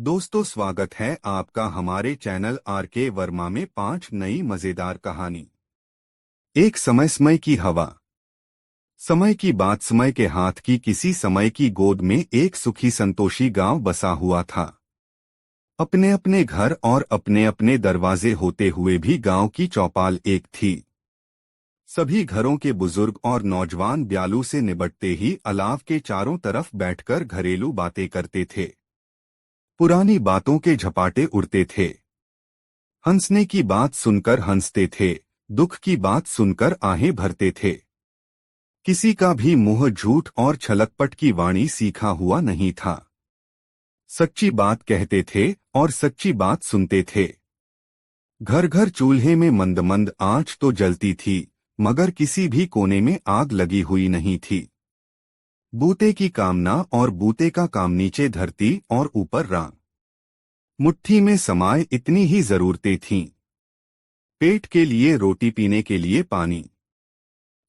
दोस्तों, स्वागत है आपका हमारे चैनल आर.के. वर्मा में 5 नई मजेदार कहानी। एक समय की हवा। समय की बात। समय के हाथ की किसी समय की गोद में एक सुखी संतोषी गांव बसा हुआ था। अपने अपने घर और अपने अपने दरवाजे होते हुए भी गांव की चौपाल एक थी। सभी घरों के बुजुर्ग और नौजवान ब्यालू से निबटते ही अलाव के चारों तरफ बैठकर घरेलू बातें करते थे। पुरानी बातों के झपाटे उड़ते थे। हंसने की बात सुनकर हंसते थे, दुख की बात सुनकर आहें भरते थे। किसी का भी मुंह झूठ और छलकपट की वाणी सीखा हुआ नहीं था। सच्ची बात कहते थे और सच्ची बात सुनते थे। घर घर चूल्हे में मंद मंद आंच तो जलती थी, मगर किसी भी कोने में आग लगी हुई नहीं थी। बूते की कामना और बूते का काम नीचे धरती और ऊपर राम। मुट्ठी में समाये इतनी ही जरूरतें थीं। पेट के लिए रोटी, पीने के लिए पानी,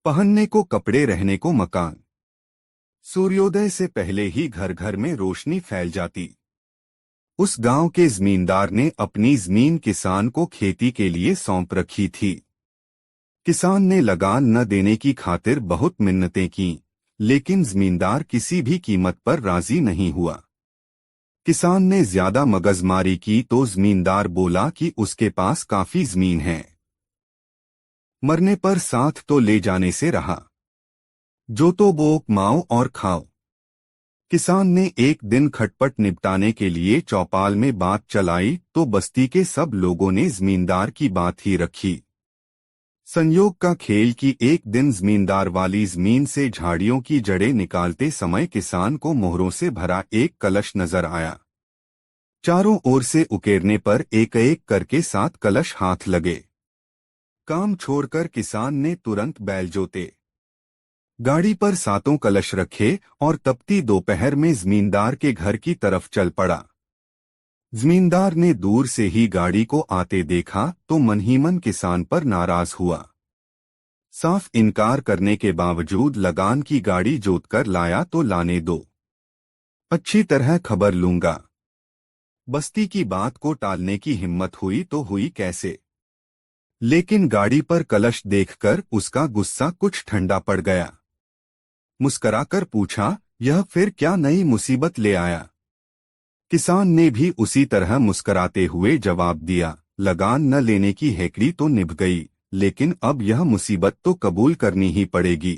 पहनने को कपड़े, रहने को मकान। सूर्योदय से पहले ही घर घर में रोशनी फैल जाती। उस गांव के जमींदार ने अपनी जमीन किसान को खेती के लिए सौंप रखी थी। किसान ने लगान न देने की खातिर बहुत मिन्नतें की, लेकिन जमींदार किसी भी कीमत पर राजी नहीं हुआ। किसान ने ज्यादा मगजमारी की तो जमींदार बोला कि उसके पास काफी जमीन है, मरने पर साथ तो ले जाने से रहा। जो तो बो, कमाओ और खाओ। किसान ने एक दिन खटपट निपटाने के लिए चौपाल में बात चलाई तो बस्ती के सब लोगों ने जमींदार की बात ही रखी। संयोग का खेल कि एक दिन जमींदार वाली जमीन से झाड़ियों की जड़ें निकालते समय किसान को मोहरों से भरा एक कलश नजर आया। चारों ओर से उकेरने पर एक एक करके 7 कलश हाथ लगे। काम छोड़कर किसान ने तुरंत बैल जोते, गाड़ी पर 7 कलश रखे और तपती दोपहर में जमींदार के घर की तरफ चल पड़ा। जमींदार ने दूर से ही गाड़ी को आते देखा तो मन ही मन किसान पर नाराज हुआ। साफ इनकार करने के बावजूद लगान की गाड़ी जोतकर लाया तो लाने दो, अच्छी तरह खबर लूंगा। बस्ती की बात को टालने की हिम्मत हुई तो हुई कैसे। लेकिन गाड़ी पर कलश देखकर उसका गुस्सा कुछ ठंडा पड़ गया। मुस्कराकर पूछा, यह फिर क्या नई मुसीबत ले आया? किसान ने भी उसी तरह मुस्कराते हुए जवाब दिया, लगान न लेने की हेकड़ी तो निभ गई, लेकिन अब यह मुसीबत तो कबूल करनी ही पड़ेगी।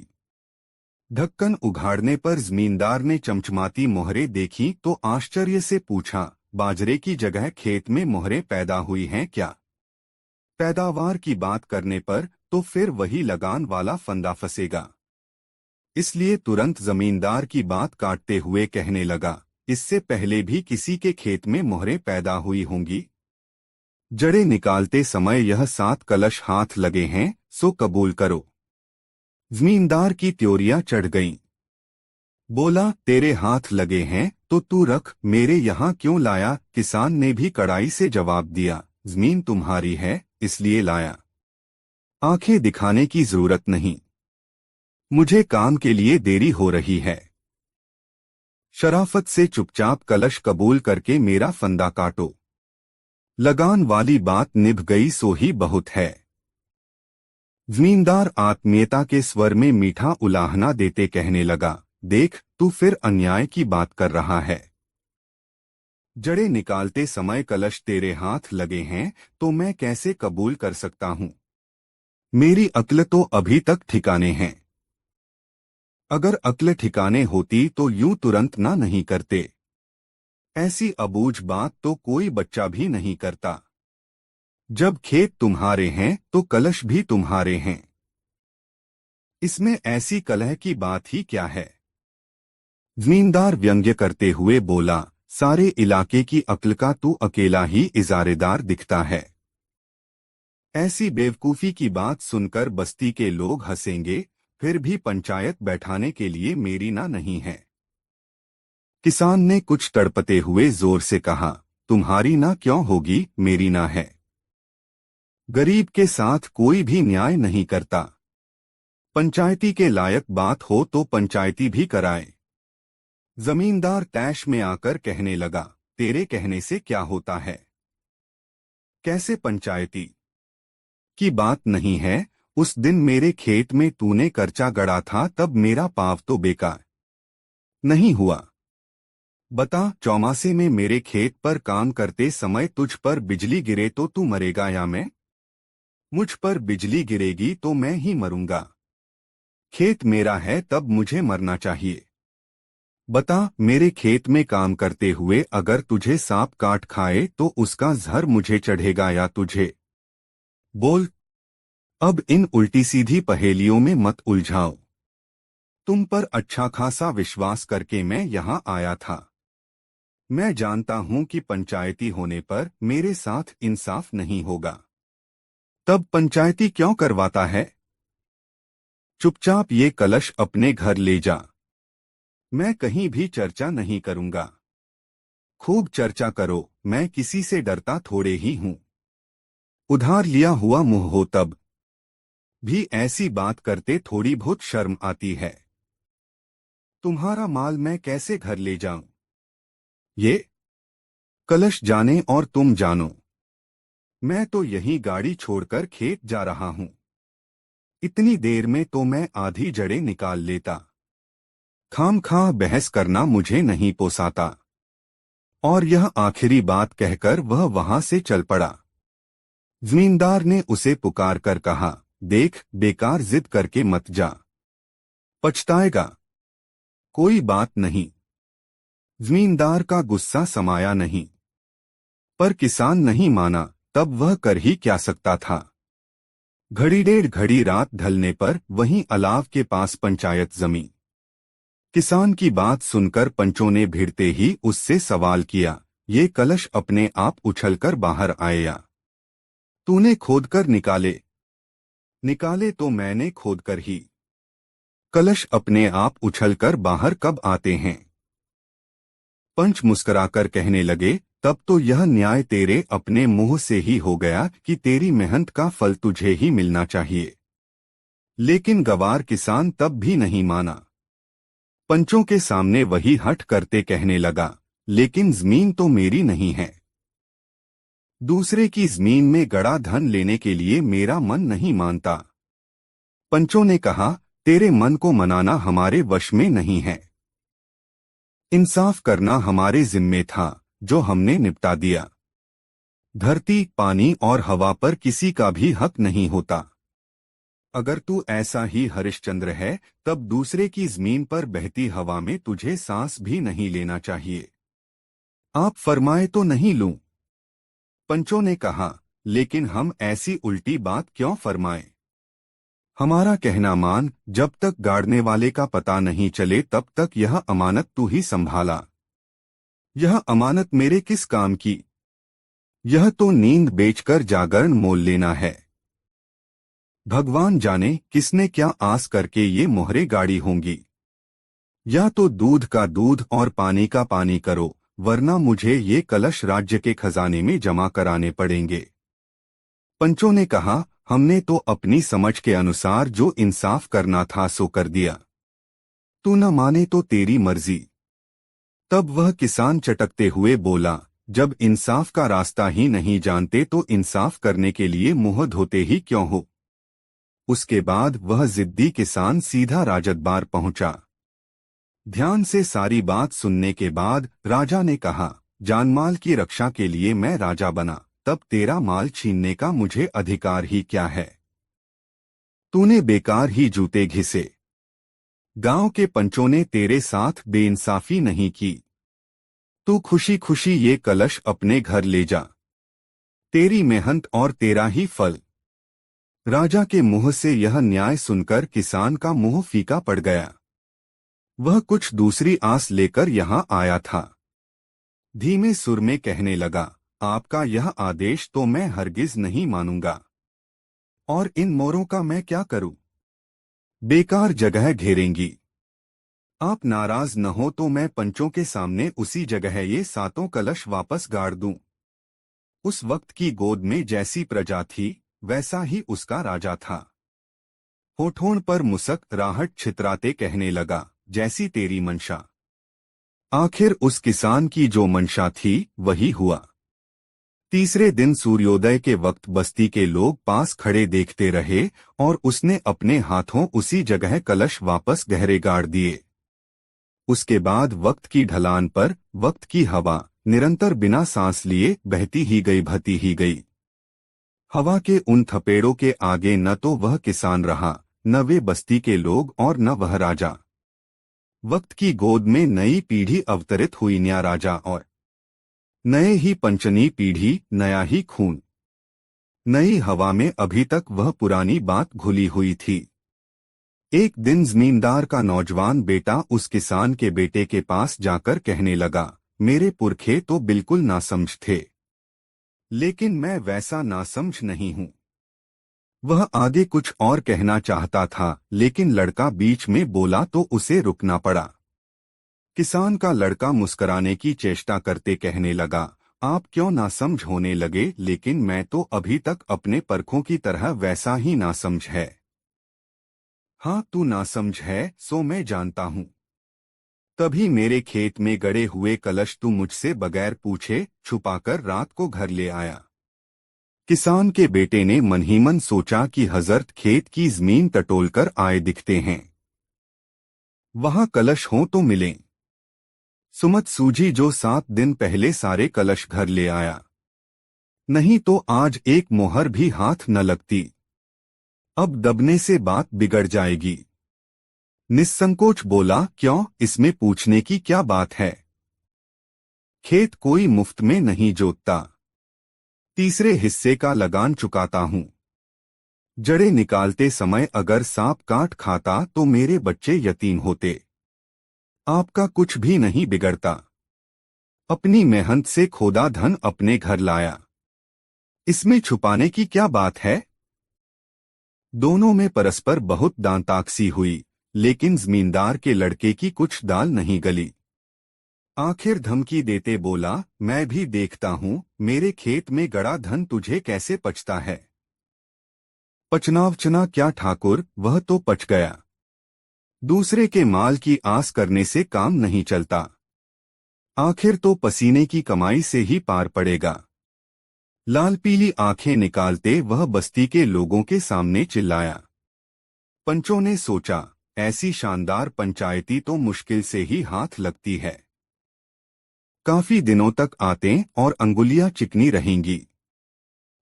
ढक्कन उघाड़ने पर जमींदार ने चमचमाती मोहरें देखी तो आश्चर्य से पूछा, बाजरे की जगह खेत में मोहरें पैदा हुई हैं क्या? पैदावार की बात करने पर तो फिर वही लगान वाला फंदा फंसेगा। इसलिए तुरंत जमींदार की बात काटते हुए कहने लगा, इससे पहले भी किसी के खेत में मोहरें पैदा हुई होंगी। जड़ें निकालते समय यह 7 कलश हाथ लगे हैं, सो कबूल करो। जमींदार की त्योरियां चढ़ गईं। बोला, तेरे हाथ लगे हैं तो तू रख, मेरे यहाँ क्यों लाया? किसान ने भी कड़ाई से जवाब दिया, जमीन तुम्हारी है इसलिए लाया, आंखें दिखाने की जरूरत नहीं। मुझे काम के लिए देरी हो रही है। शराफत से चुपचाप कलश कबूल करके मेरा फंदा काटो। लगान वाली बात निभ गई सो ही बहुत है। जमींदार आत्मीयता के स्वर में मीठा उलाहना देते कहने लगा, देख तू फिर अन्याय की बात कर रहा है। जड़ें निकालते समय कलश तेरे हाथ लगे हैं तो मैं कैसे कबूल कर सकता हूं? मेरी अक्ल तो अभी तक ठिकाने हैं। अगर अक्ल ठिकाने होती तो यूं तुरंत ना नहीं करते। ऐसी अबूझ बात तो कोई बच्चा भी नहीं करता। जब खेत तुम्हारे हैं तो कलश भी तुम्हारे हैं, इसमें ऐसी कलह की बात ही क्या है? जमींदार व्यंग्य करते हुए बोला, सारे इलाके की अक्ल का तू अकेला ही इजारेदार दिखता है। ऐसी बेवकूफी की बात सुनकर बस्ती के लोग हंसेंगे, फिर भी पंचायत बैठाने के लिए मेरी ना नहीं है। किसान ने कुछ तड़पते हुए जोर से कहा, तुम्हारी ना क्यों होगी, मेरी ना है। गरीब के साथ कोई भी न्याय नहीं करता। पंचायती के लायक बात हो तो पंचायती भी कराए। जमींदार तैश में आकर कहने लगा, तेरे कहने से क्या होता है? कैसे पंचायती की बात नहीं है। उस दिन मेरे खेत में तूने कर्चा गड़ा था, तब मेरा पाँव तो बेकार नहीं हुआ। बता, चौमासे में मेरे खेत पर काम करते समय तुझ पर बिजली गिरे तो तू मरेगा या मैं? मुझ पर बिजली गिरेगी तो मैं ही मरूंगा। खेत मेरा है तब मुझे मरना चाहिए। बता, मेरे खेत में काम करते हुए अगर तुझे सांप काट खाए तो उसका जहर मुझे चढ़ेगा या तुझे? बोल। अब इन उल्टी सीधी पहेलियों में मत उलझाओ। तुम पर अच्छा खासा विश्वास करके मैं यहाँ आया था। मैं जानता हूँ कि पंचायती होने पर मेरे साथ इंसाफ नहीं होगा। तब पंचायती क्यों करवाता है? चुपचाप ये कलश अपने घर ले जा। मैं कहीं भी चर्चा नहीं करूंगा। खूब चर्चा करो, मैं किसी से डरता थोड़े ही हूँ। उधार लिया हुआ मुंह हो तब भी ऐसी बात करते थोड़ी बहुत शर्म आती है। तुम्हारा माल मैं कैसे घर ले जाऊं? ये कलश जाने और तुम जानो। मैं तो यही गाड़ी छोड़कर खेत जा रहा हूँ। इतनी देर में तो मैं आधी जड़ें निकाल लेता। खामखा बहस करना मुझे नहीं पोसाता। और यह आखिरी बात कहकर वह वहां से चल पड़ा। जमींदार ने उसे पुकार कर कहा, देख, बेकार जिद करके मत जा, पछताएगा। कोई बात नहीं। जमींदार का गुस्सा समाया नहीं। पर किसान नहीं माना, तब वह कर ही क्या सकता था। घड़ी डेढ़ घड़ी रात ढलने पर वहीं अलाव के पास पंचायत जमी। किसान की बात सुनकर पंचों ने भिड़ते ही उससे सवाल किया, ये कलश अपने आप उछलकर बाहर आया? तूने खोदकर निकाले? निकाले तो मैंने खोदकर ही। कलश अपने आप उछलकर बाहर कब आते हैं? पंच मुस्कुराकर कहने लगे, तब तो यह न्याय तेरे अपने मुंह से ही हो गया कि तेरी मेहनत का फल तुझे ही मिलना चाहिए। लेकिन गवार किसान तब भी नहीं माना। पंचों के सामने वही हठ करते कहने लगा, लेकिन जमीन तो मेरी नहीं है। दूसरे की जमीन में गड़ा धन लेने के लिए मेरा मन नहीं मानता। पंचों ने कहा, तेरे मन को मनाना हमारे वश में नहीं है। इंसाफ करना हमारे जिम्मे था, जो हमने निपटा दिया। धरती, पानी और हवा पर किसी का भी हक नहीं होता। अगर तू ऐसा ही हरिश्चंद्र है, तब दूसरे की जमीन पर बहती हवा में तुझे सांस भी नहीं लेना चाहिए। आप फरमाए तो नहीं लूं? पंचों ने कहा, लेकिन हम ऐसी उल्टी बात क्यों फरमाएं? हमारा कहना मान, जब तक गाड़ने वाले का पता नहीं चले तब तक यह अमानत तू ही संभाला। यह अमानत मेरे किस काम की? यह तो नींद बेचकर जागरण मोल लेना है। भगवान जाने किसने क्या आस करके ये मोहरे गाड़ी होंगी। या तो दूध का दूध और पानी का पानी करो, वरना मुझे ये कलश राज्य के खजाने में जमा कराने पड़ेंगे। पंचों ने कहा, हमने तो अपनी समझ के अनुसार जो इंसाफ करना था सो कर दिया। तू न माने तो तेरी मर्जी। तब वह किसान चटकते हुए बोला, जब इंसाफ का रास्ता ही नहीं जानते तो इंसाफ करने के लिए मुंह धोते ही क्यों हो? उसके बाद वह जिद्दी किसान सीधा राजदरबार पहुंचा। ध्यान से सारी बात सुनने के बाद राजा ने कहा, जानमाल की रक्षा के लिए मैं राजा बना, तब तेरा माल छीनने का मुझे अधिकार ही क्या है? तूने बेकार ही जूते घिसे। गांव के पंचों ने तेरे साथ बेइंसाफी नहीं की। तू खुशी खुशी ये कलश अपने घर ले जा। तेरी मेहनत और तेरा ही फल। राजा के मुंह से यह न्याय सुनकर किसान का मुंह फीका पड़ गया। वह कुछ दूसरी आस लेकर यहाँ आया था। धीमे सुर में कहने लगा, आपका यह आदेश तो मैं हरगिज नहीं मानूंगा। और इन मोरों का मैं क्या करूं? बेकार जगह घेरेंगी। आप नाराज न हो तो मैं पंचों के सामने उसी जगह ये सातों कलश वापस गाड़ दूं। उस वक्त की गोद में जैसी प्रजा थी, वैसा ही उसका राजा था। होठों पर मुसक राहट छितराते कहने लगा, जैसी तेरी मंशा। आखिर उस किसान की जो मंशा थी वही हुआ। तीसरे दिन सूर्योदय के वक्त बस्ती के लोग पास खड़े देखते रहे और उसने अपने हाथों उसी जगह कलश वापस गहरे गाड़ दिए। उसके बाद वक्त की ढलान पर वक्त की हवा निरंतर बिना सांस लिए बहती ही गई, बहती ही गई। हवा के उन थपेड़ों के आगे न तो वह किसान रहा, न वे बस्ती के लोग और न वह राजा। वक्त की गोद में नई पीढ़ी अवतरित हुई, नया राजा और नए ही पंचनी पीढ़ी, नया ही खून। नई हवा में अभी तक वह पुरानी बात घुली हुई थी। एक दिन जमींदार का नौजवान बेटा उस किसान के बेटे के पास जाकर कहने लगा, मेरे पुरखे तो बिल्कुल नासमझ थे, लेकिन मैं वैसा नासमझ नहीं हूं। वह आगे कुछ और कहना चाहता था, लेकिन लड़का बीच में बोला तो उसे रुकना पड़ा। किसान का लड़का मुस्कुराने की चेष्टा करते कहने लगा, आप क्यों नासमझ होने लगे, लेकिन मैं तो अभी तक अपने परखों की तरह वैसा ही नासमझ है। हाँ, तू नासमझ है सो मैं जानता हूँ। तभी मेरे खेत में गड़े हुए कलश तू मुझसे बगैर पूछे छुपाकर रात को घर ले आया। किसान के बेटे ने मन ही मन सोचा कि हजरत खेत की जमीन टटोलकर आए दिखते हैं, वहां कलश हो तो मिलें। सुमत सूझी जो 7 दिन पहले सारे कलश घर ले आया, नहीं तो आज एक मोहर भी हाथ न लगती। अब दबने से बात बिगड़ जाएगी। निस्संकोच बोला, क्यों, इसमें पूछने की क्या बात है। खेत कोई मुफ्त में नहीं जोतता, तीसरे हिस्से का लगान चुकाता हूं। जड़ें निकालते समय अगर सांप काट खाता तो मेरे बच्चे यतीम होते। आपका कुछ भी नहीं बिगड़ता। अपनी मेहनत से खोदा धन अपने घर लाया, इसमें छुपाने की क्या बात है। दोनों में परस्पर बहुत दांताकसी हुई, लेकिन जमींदार के लड़के की कुछ दाल नहीं गली। आखिर धमकी देते बोला, मैं भी देखता हूं मेरे खेत में गड़ा धन तुझे कैसे पचता है। पचनावचना क्या ठाकुर, वह तो पच गया। दूसरे के माल की आस करने से काम नहीं चलता, आखिर तो पसीने की कमाई से ही पार पड़ेगा। लाल पीली आंखें निकालते वह बस्ती के लोगों के सामने चिल्लाया। पंचों ने सोचा, ऐसी शानदार पंचायती तो मुश्किल से ही हाथ लगती है। काफी दिनों तक आते और अंगुलियां चिकनी रहेंगी।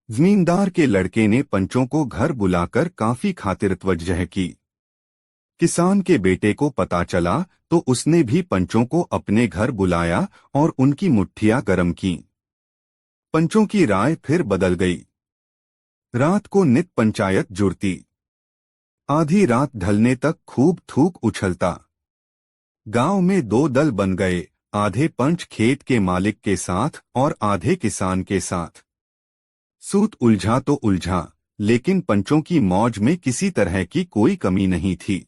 जमींदार के लड़के ने पंचों को घर बुलाकर काफी खातिरतवज्जह की। किसान के बेटे को पता चला तो उसने भी पंचों को अपने घर बुलाया और उनकी मुट्ठियां गर्म की। पंचों की राय फिर बदल गई। रात को नित पंचायत जुड़ती, आधी रात ढलने तक खूब थूक उछलता। गांव में 2 दल बन गए, आधे पंच खेत के मालिक के साथ और आधे किसान के साथ। सूत उलझा तो उलझा, लेकिन पंचों की मौज में किसी तरह की कोई कमी नहीं थी।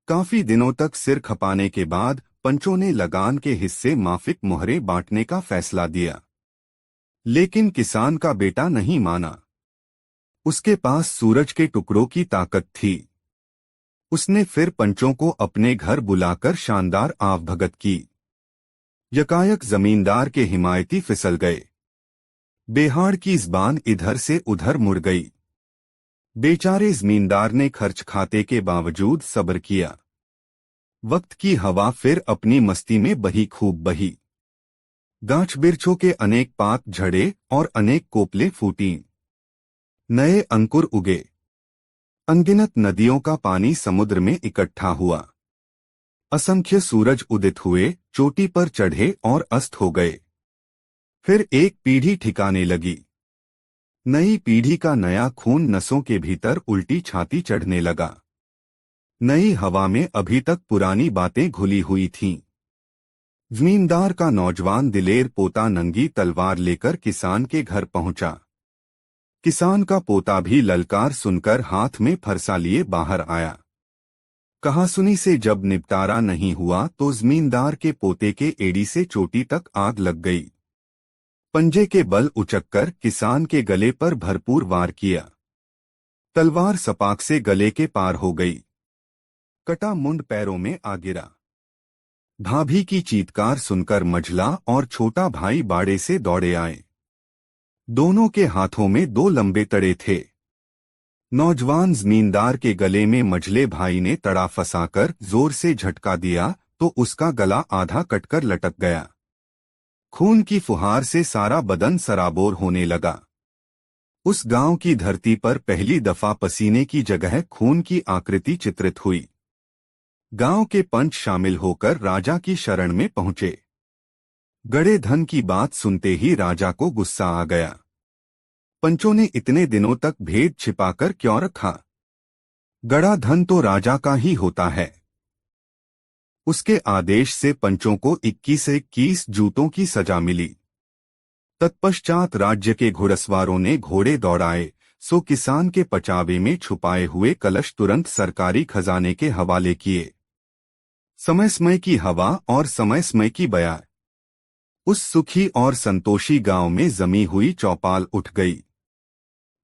काफी दिनों तक सिर खपाने के बाद पंचों ने लगान के हिस्से माफिक मोहरे बांटने का फैसला दिया, लेकिन किसान का बेटा नहीं माना। उसके पास सूरज के टुकड़ों की ताकत थी। उसने फिर पंचों को अपने घर बुलाकर शानदार आवभगत की। यकायक जमींदार के हिमायती फिसल गए। बेहाड़ की ज़बान इधर से उधर मुड़ गई। बेचारे जमींदार ने खर्च खाते के बावजूद सब्र किया। वक्त की हवा फिर अपनी मस्ती में बही, खूब बही। गाछ बिरछों के अनेक पात झड़े और अनेक कोपले फूटीं। नए अंकुर उगे। अनगिनत नदियों का पानी समुद्र में इकट्ठा हुआ। असंख्य सूरज उदित हुए, चोटी पर चढ़े और अस्त हो गए। फिर एक पीढ़ी ठिकाने लगी। नई पीढ़ी का नया खून नसों के भीतर उल्टी छाती चढ़ने लगा। नई हवा में अभी तक पुरानी बातें घुली हुई थीं। जमींदार का नौजवान दिलेर पोता नंगी तलवार लेकर किसान के घर पहुंचा। किसान का पोता भी ललकार सुनकर हाथ में फरसा लिए बाहर आया। कहासुनी से जब निपटारा नहीं हुआ तो जमींदार के पोते के एड़ी से चोटी तक आग लग गई। पंजे के बल उचककर किसान के गले पर भरपूर वार किया। तलवार सपाक से गले के पार हो गई। कटा मुंड पैरों में आ गिरा। भाभी की चीत्कार सुनकर मझला और छोटा भाई बाड़े से दौड़े आए। दोनों के हाथों में दो लंबे तड़े थे। नौजवान जमींदार के गले में मझले भाई ने तड़ा फंसाकर जोर से झटका दिया तो उसका गला आधा कटकर लटक गया। खून की फुहार से सारा बदन सराबोर होने लगा। उस गांव की धरती पर पहली दफा पसीने की जगह खून की आकृति चित्रित हुई। गांव के पंच शामिल होकर राजा की शरण में पहुंचे। गड़े धन की बात सुनते ही राजा को गुस्सा आ गया। पंचों ने इतने दिनों तक भेद छिपाकर क्यों रखा? गड़ा धन तो राजा का ही होता है। उसके आदेश से पंचों को 21 से 21 जूतों की सजा मिली। तत्पश्चात राज्य के घुड़सवारों ने घोड़े दौड़ाए, सो किसान के पचावे में छुपाए हुए कलश तुरंत सरकारी खजाने के हवाले किए। समय समय की हवा और समय समय की बयार। उस सुखी और संतोषी गांव में जमी हुई चौपाल उठ गई।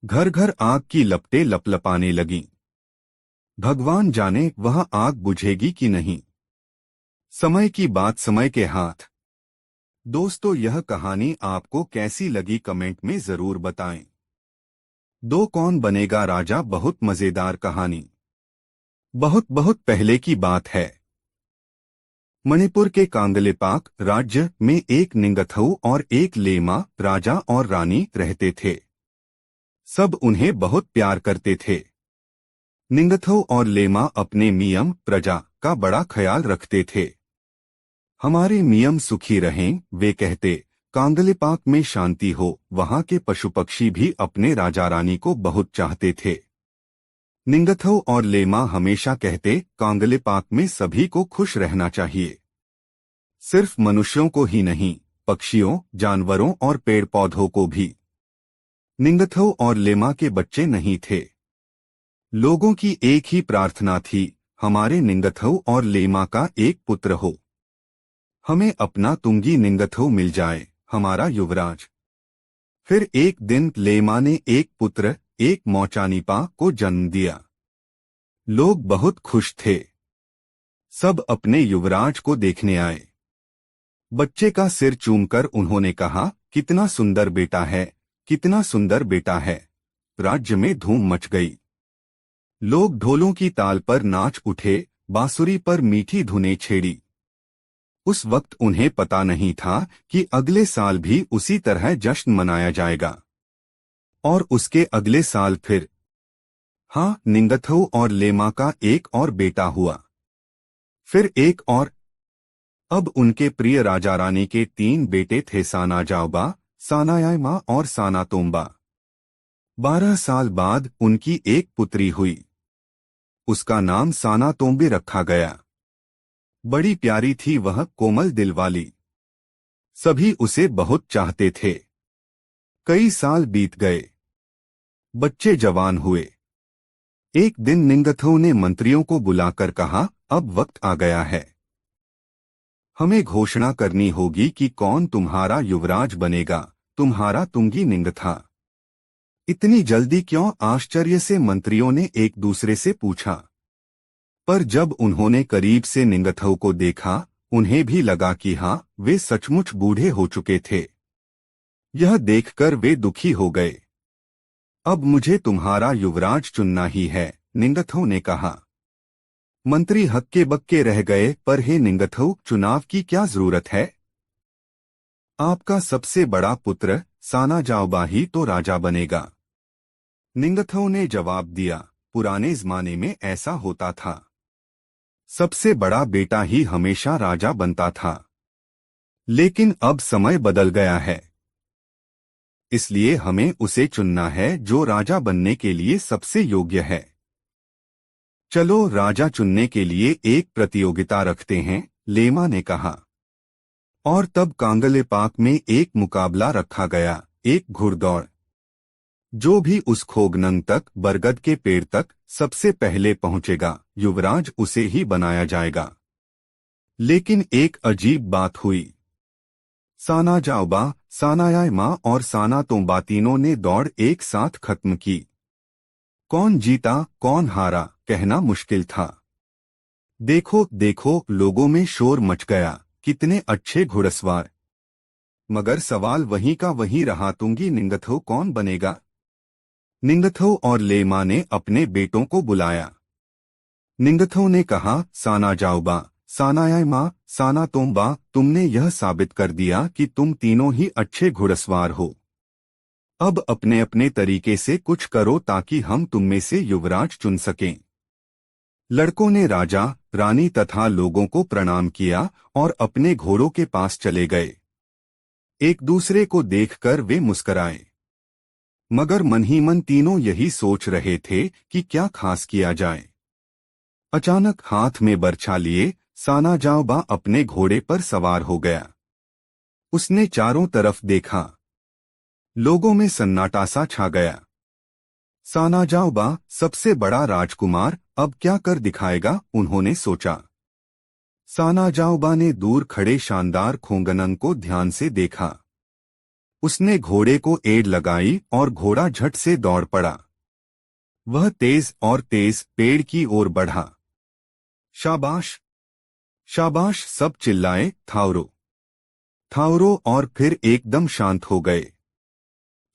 घर घर आग की लपटें लपलपाने लगीं। भगवान जाने वह आग बुझेगी कि नहीं। समय की बात समय के हाथ। दोस्तों, यह कहानी आपको कैसी लगी कमेंट में जरूर बताएं। दो कौन बनेगा राजा बहुत मजेदार कहानी। बहुत बहुत पहले की बात है। मणिपुर के कांगलेपाक राज्य में एक निंगथऊ और एक लेमा राजा और रानी रहते थे। सब उन्हें बहुत प्यार करते थे। निंगथऊ और लेमा अपने मियम प्रजा का बड़ा ख्याल रखते थे। हमारे मियम सुखी रहें, वे कहते। कांगलेपाक में शांति हो। वहां के पशु पक्षी भी अपने राजा रानी को बहुत चाहते थे। निंगथऊ और लेमा हमेशा कहते, कांगलेपाक में सभी को खुश रहना चाहिए। सिर्फ मनुष्यों को ही नहीं, पक्षियों, जानवरों और पेड़ पौधों को भी। निंगथऊ और लेमा के बच्चे नहीं थे। लोगों की एक ही प्रार्थना थी, हमारे निंगथऊ और लेमा का एक पुत्र हो। हमें अपना तुंगी निंगथऊ मिल जाए, हमारा युवराज। फिर एक दिन लेमा ने एक पुत्र, एक मौचानीपा को जन्म दिया। लोग बहुत खुश थे। सब अपने युवराज को देखने आए। बच्चे का सिर चूमकर उन्होंने कहा, कितना सुंदर बेटा है, कितना सुंदर बेटा है। राज्य में धूम मच गई। लोग ढोलों की ताल पर नाच उठे, बांसुरी पर मीठी धुनें छेड़ी। उस वक्त उन्हें पता नहीं था कि अगले साल भी उसी तरह जश्न मनाया जाएगा। और उसके अगले साल फिर। हाँ, निंगथऊ और लेमा का एक और बेटा हुआ। फिर एक और। अब उनके प्रिय राजा रानी के 3 बेटे थे, साना जाओबा, सानायामा और साना तोम्बा। 12 साल बाद उनकी एक पुत्री हुई। उसका नाम साना तोम्बे रखा गया। बड़ी प्यारी थी वह, कोमल दिल वाली। सभी उसे बहुत चाहते थे। कई साल बीत गए। बच्चे जवान हुए। एक दिन निंगथऊ ने मंत्रियों को बुलाकर कहा, अब वक्त आ गया है। हमें घोषणा करनी होगी कि कौन तुम्हारा युवराज बनेगा, तुम्हारा तुंगी निंगथा। इतनी जल्दी क्यों? आश्चर्य से मंत्रियों ने एक दूसरे से पूछा। पर जब उन्होंने करीब से निंगथऊ को देखा, उन्हें भी लगा कि हाँ, वे सचमुच बूढ़े हो चुके थे। यह देखकर वे दुखी हो गए। अब मुझे तुम्हारा युवराज चुनना ही है, निंगथऊ ने कहा। मंत्री हक्के बक्के रह गए, पर हे निंगथऊ, चुनाव की क्या जरूरत है? आपका सबसे बड़ा पुत्र साना जाओबा ही तो राजा बनेगा। निंगथऊ ने जवाब दिया, पुराने जमाने में ऐसा होता था। सबसे बड़ा बेटा ही हमेशा राजा बनता था। लेकिन अब समय बदल गया है। इसलिए हमें उसे चुनना है जो राजा बनने के लिए सबसे योग्य है। चलो राजा चुनने के लिए एक प्रतियोगिता रखते हैं, लेमा ने कहा। और तब कांगलेपाक में एक मुकाबला रखा गया, एक घुड़दौड़। जो भी उस खोगनंग तक, बरगद के पेड़ तक सबसे पहले पहुंचेगा, युवराज उसे ही बनाया जाएगा। लेकिन एक अजीब बात हुई। साना जाओबा, सानायामा और साना तोम्बा तीनों ने दौड़ एक साथ खत्म की। कौन जीता कौन हारा कहना मुश्किल था। देखो देखो, लोगों में शोर मच गया, कितने अच्छे घुड़सवार। मगर सवाल वहीं का वहीं रहा, तुंगी निंगथो कौन बनेगा। निंगथो और लेमा ने अपने बेटों को बुलाया। निंगथो ने कहा, साना जाओबा, सानायामा, साना तोम्बा, तुमने यह साबित कर दिया कि तुम तीनों ही अच्छे घुड़सवार हो। अब अपने अपने तरीके से कुछ करो ताकि हम तुममें से युवराज चुन सकें। लड़कों ने राजा, रानी तथा लोगों को प्रणाम किया और अपने घोड़ों के पास चले गए। एक दूसरे को देखकर वे मुस्कराए, मगर मन ही मन तीनों यही सोच रहे थे कि क्या खास किया जाए। अचानक हाथ में बर्छा लिए साना जाओबा अपने घोड़े पर सवार हो गया। उसने चारों तरफ देखा। लोगों में सन्नाटा सा छा गया। साना जाओबा, सबसे बड़ा राजकुमार, अब क्या कर दिखाएगा, उन्होंने सोचा। साना जाओबा ने दूर खड़े शानदार खोंगनंग को ध्यान से देखा। उसने घोड़े को एड़ लगाई और घोड़ा झट से दौड़ पड़ा। वह तेज और तेज पेड़ की ओर बढ़ा। शाबाश, शाबाश, सब चिल्लाए, थाउरो, थाउरो, और फिर एकदम शांत हो गए।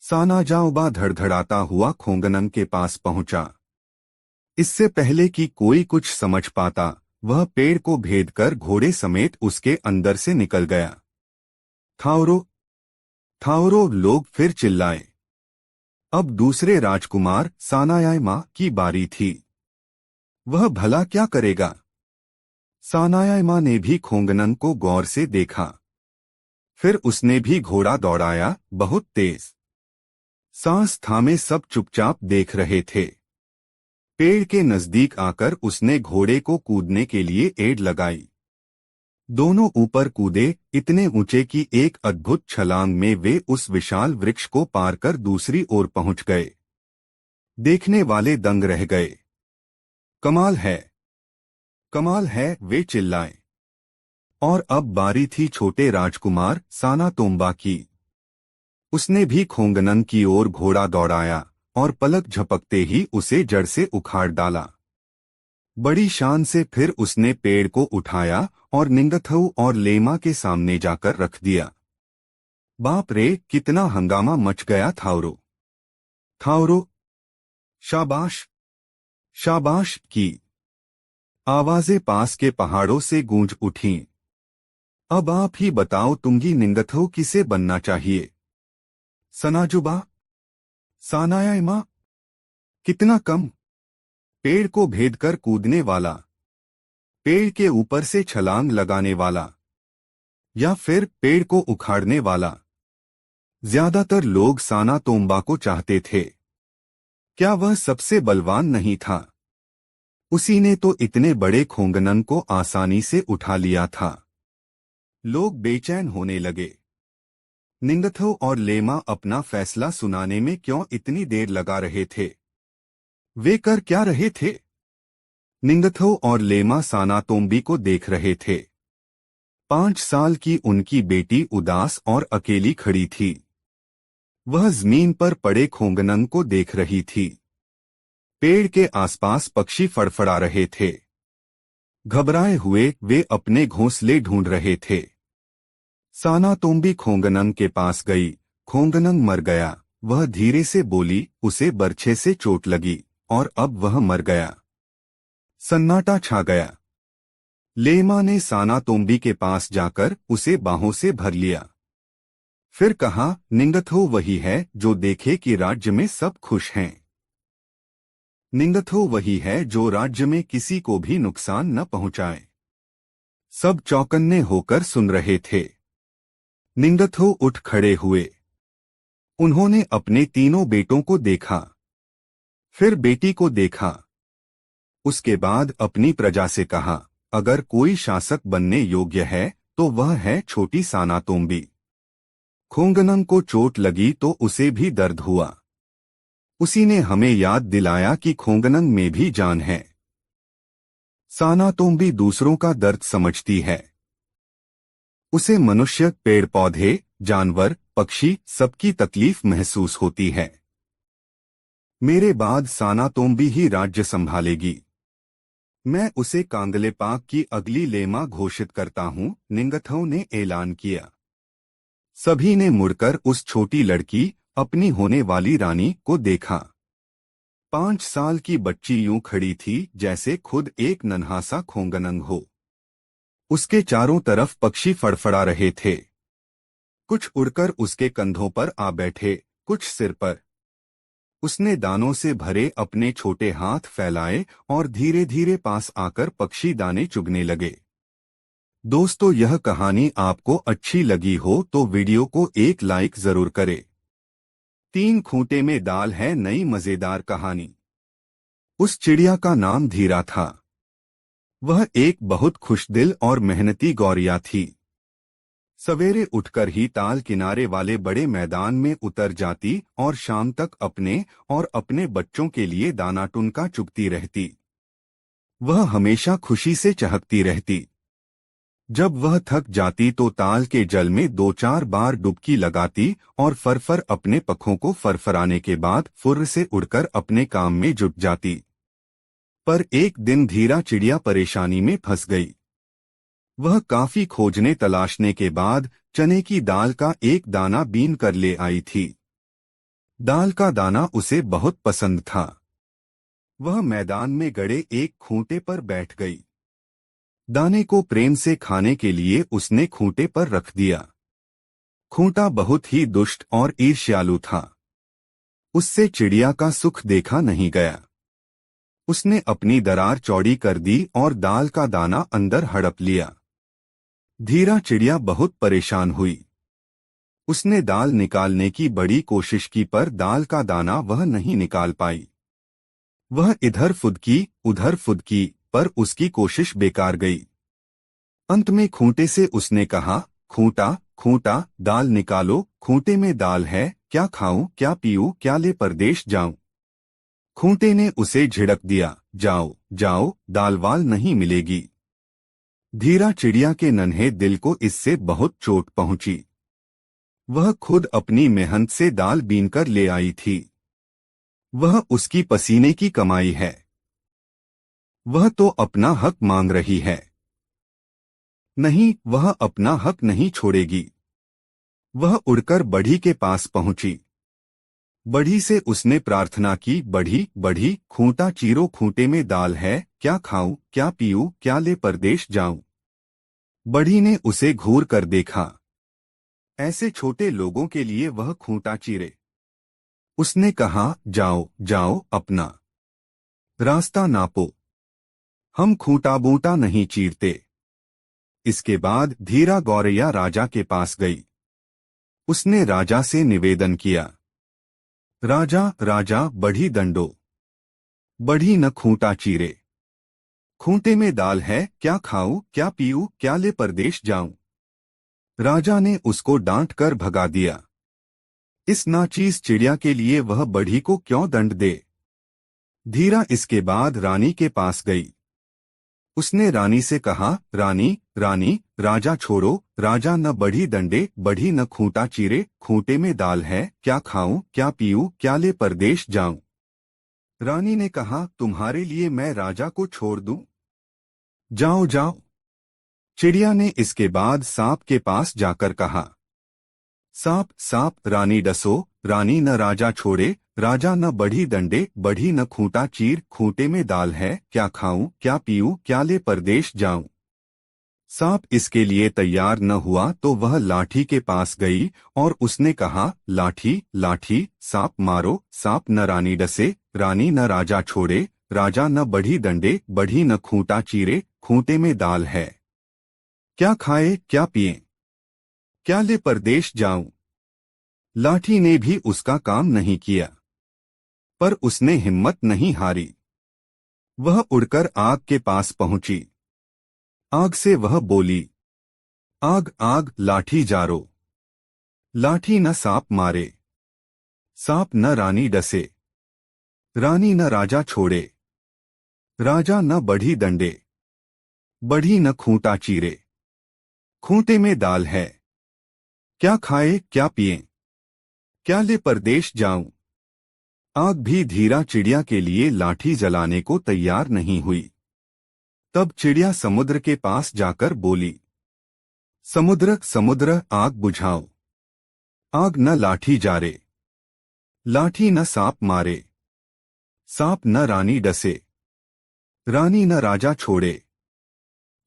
साना जाओबा धड़धड़ाता हुआ खोंगनंग के पास पहुंचा। इससे पहले कि कोई कुछ समझ पाता, वह पेड़ को भेदकर घोड़े समेत उसके अंदर से निकल गया। थाउरो, थाउरो, लोग फिर चिल्लाए। अब दूसरे राजकुमार सानायामा की बारी थी। वह भला क्या करेगा। सानायामा ने भी खोंगनंग को गौर से देखा। फिर उसने भी घोड़ा दौड़ाया, बहुत तेज। सांस थामे सब चुपचाप देख रहे थे। पेड़ के नजदीक आकर उसने घोड़े को कूदने के लिए एड़ लगाई। दोनों ऊपर कूदे, इतने ऊंचे कि एक अद्भुत छलांग में वे उस विशाल वृक्ष को पार कर दूसरी ओर पहुंच गए। देखने वाले दंग रह गए। कमाल है, कमाल है, वे चिल्लाए। और अब बारी थी छोटे राजकुमार साना तोम्बा की। उसने भी खोंगनंग की ओर घोड़ा दौड़ाया और पलक झपकते ही उसे जड़ से उखाड़ डाला। बड़ी शान से फिर उसने पेड़ को उठाया और निंगथऊ और लेमा के सामने जाकर रख दिया। बाप रे, कितना हंगामा मच गया। थाउरो, थाउरो, शाबाश, शाबाश की आवाजें पास के पहाड़ों से गूंज उठीं। अब आप ही बताओ, तुंगी निंगथऊ किसे बनना चाहिए। सनाजुबा, सानायामा, कितना कम। पेड़ को भेदकर कूदने वाला, पेड़ के ऊपर से छलांग लगाने वाला, या फिर पेड़ को उखाड़ने वाला। ज्यादातर लोग साना तोम्बा को चाहते थे। क्या वह सबसे बलवान नहीं था। उसी ने तो इतने बड़े खोंगनंग को आसानी से उठा लिया था। लोग बेचैन होने लगे। निंगथो और लेमा अपना फैसला सुनाने में क्यों इतनी देर लगा रहे थे। वे कर क्या रहे थे। निंगथो और लेमा साना तोम्बी को देख रहे थे। 5 साल की उनकी बेटी उदास और अकेली खड़ी थी। वह जमीन पर पड़े खोंगनंग को देख रही थी। पेड़ के आसपास पक्षी फड़फड़ा रहे थे। घबराए हुए वे अपने घोंसले ढूंढ रहे थे। साना तोम्बी खोंगनंग के पास गई। खोंगनंग मर गया। वह धीरे से बोली, उसे बर्छे से चोट लगी और अब वह मर गया। सन्नाटा छा गया। लेमा ने साना तोम्बी के पास जाकर उसे बाहों से भर लिया। फिर कहा, निंगथो वही है जो देखे कि राज्य में सब खुश हैं। निंगथो वही है जो राज्य में किसी को भी नुकसान न पहुंचाए। सब चौकन्ने होकर सुन रहे थे। निंगथो उठ खड़े हुए। उन्होंने अपने तीनों बेटों को देखा, फिर बेटी को देखा। उसके बाद अपनी प्रजा से कहा, अगर कोई शासक बनने योग्य है तो वह है छोटी साना तोम्बी। खोंगनंग को चोट लगी तो उसे भी दर्द हुआ। उसी ने हमें याद दिलाया कि खोंगनंग में भी जान है। साना तोम्बी दूसरों का दर्द समझती है। उसे मनुष्य, पेड़ पौधे, जानवर, पक्षी, सबकी तकलीफ महसूस होती है। मेरे बाद साना तोम्बी ही राज्य संभालेगी। मैं उसे कांगले पाक की अगली लेमा घोषित करता हूँ, निंगथौ ने ऐलान किया। सभी ने मुड़कर उस छोटी लड़की, अपनी होने वाली रानी को देखा। 5 साल की बच्ची यूं खड़ी थी जैसे खुद एक नन्हा सा खोंगनंग हो। उसके चारों तरफ पक्षी फड़फड़ा रहे थे। कुछ उड़कर उसके कंधों पर आ बैठे, कुछ सिर पर। उसने दानों से भरे अपने छोटे हाथ फैलाए और धीरे धीरे पास आकर पक्षी दाने चुगने लगे। दोस्तों, यह कहानी आपको अच्छी लगी हो तो वीडियो को एक लाइक जरूर करें। 3 खूंटे में दाल है नई मजेदार कहानी। उस चिड़िया का नाम धीरा था। वह एक बहुत खुशदिल और मेहनती गौरिया थी। सवेरे उठकर ही ताल किनारे वाले बड़े मैदान में उतर जाती और शाम तक अपने और अपने बच्चों के लिए दाना टुनका चुगती रहती। वह हमेशा खुशी से चहकती रहती। जब वह थक जाती तो ताल के जल में 2-4 बार डुबकी लगाती और फरफर अपने पंखों को फरफराने के बाद फुर्र से उड़कर अपने काम में जुट जाती। पर एक दिन धीरा चिड़िया परेशानी में फंस गई। वह काफी खोजने तलाशने के बाद चने की दाल का एक दाना बीन कर ले आई थी। दाल का दाना उसे बहुत पसंद था। वह मैदान में गड़े एक खूंटे पर बैठ गई। दाने को प्रेम से खाने के लिए उसने खूंटे पर रख दिया। खूंटा बहुत ही दुष्ट और ईर्ष्यालु था। उससे चिड़िया का सुख देखा नहीं गया। उसने अपनी दरार चौड़ी कर दी और दाल का दाना अंदर हड़प लिया। धीरा चिड़िया बहुत परेशान हुई। उसने दाल निकालने की बड़ी कोशिश की पर दाल का दाना वह नहीं निकाल पाई। वह इधर फुदकी उधर फुदकी पर उसकी कोशिश बेकार गई। अंत में खूंटे से उसने कहा, खूंटा खूंटा दाल निकालो, खूंटे में दाल है, क्या खाऊं क्या पीऊं क्या ले परदेश जाऊं। खूंटे ने उसे झिड़क दिया, जाओ जाओ, दाल वाल नहीं मिलेगी। धीरा चिड़िया के नन्हे दिल को इससे बहुत चोट पहुंची। वह खुद अपनी मेहनत से दाल बीनकर ले आई थी। वह उसकी पसीने की कमाई है। वह तो अपना हक मांग रही है। नहीं, वह अपना हक नहीं छोड़ेगी। वह उड़कर बढ़ी के पास पहुंची। बढ़ी से उसने प्रार्थना की, बढ़ी बढ़ी, खूंटा चीरो, खूंटे में दाल है, क्या खाऊं क्या पीऊं क्या ले परदेश जाऊं। बढ़ी ने उसे घूर कर देखा। ऐसे छोटे लोगों के लिए वह खूंटा चीरे। उसने कहा, जाओ जाओ, अपना रास्ता नापो, हम खूंटा बूटा नहीं चीरते। इसके बाद धीरा गौरैया राजा के पास गई। उसने राजा से निवेदन किया, राजा राजा, बढ़ी दंडो। बढ़ी न खूंटा चीरे। खूंटे में दाल है, क्या खाऊं क्या पीऊं क्या ले परदेश जाऊं। राजा ने उसको डांट कर भगा दिया। इस नाचीज चिड़िया के लिए वह बढ़ी को क्यों दंड दे। धीरा इसके बाद रानी के पास गई। उसने रानी से कहा, रानी रानी, राजा छोड़ो, राजा न बढ़ी दंडे, बढ़ी न खूंटा चीरे, खूंटे में दाल है, क्या खाऊं क्या पीऊं क्या ले परदेश जाऊं। रानी ने कहा, तुम्हारे लिए मैं राजा को छोड़ दूं। जाओ जाओ। चिड़िया ने इसके बाद सांप के पास जाकर कहा, सांप सांप, रानी डसो, रानी न राजा छोड़े, राजा न बढ़ी दंडे, बढ़ी न खूंटा चीर, खूंटे में दाल है, क्या खाऊं क्या पीऊं क्या ले परदेश जाऊं। सांप इसके लिए तैयार न हुआ तो वह लाठी के पास गई और उसने कहा, लाठी लाठी, सांप मारो, सांप न रानी डसे, रानी न राजा छोड़े, राजा न बढ़ी दंडे, बढ़ी न खूंटा चीरे, खूंटे में दाल है, क्या खाए क्या पिए क्या ले परदेश जाऊं। लाठी ने भी उसका काम नहीं किया, पर उसने हिम्मत नहीं हारी। वह उड़कर आग के पास पहुंची। आग से वह बोली, आग आग, लाठी जारो। लाठी न सांप मारे, सांप न रानी डसे, रानी न राजा छोड़े, राजा न बढ़ी दंडे, बढ़ी न खूंटा चीरे, खूंटे में दाल है, क्या खाए क्या पिए क्या ले परदेश जाऊं। आग भी धीरा चिड़िया के लिए लाठी जलाने को तैयार नहीं हुई। तब चिड़िया समुद्र के पास जाकर बोली, समुद्र समुद्र आग बुझाओ। आग न लाठी जारे, लाठी न सांप मारे, सांप न रानी डसे, रानी न राजा छोड़े,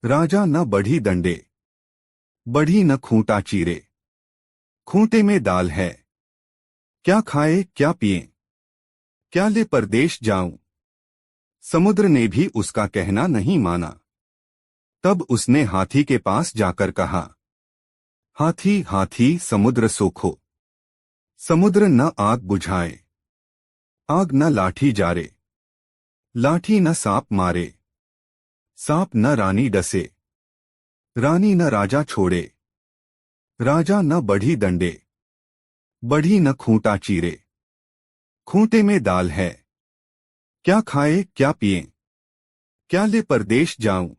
राजा न बढ़ी दंडे, बढ़ी न खूंटा चीरे। खूंटे में दाल है, क्या खाए क्या पिए, क्या ले परदेश जाऊं। समुद्र ने भी उसका कहना नहीं माना। तब उसने हाथी के पास जाकर कहा, हाथी हाथी समुद्र सोखो। समुद्र न आग बुझाए, आग न लाठी जारे, लाठी न सांप मारे, सांप न रानी डसे, रानी न राजा छोड़े, राजा न बढ़ी दंडे, बढ़ी न खूंटा चीरे। खूंटे में दाल है, क्या खाए क्या पिए, क्या ले परदेश जाऊं।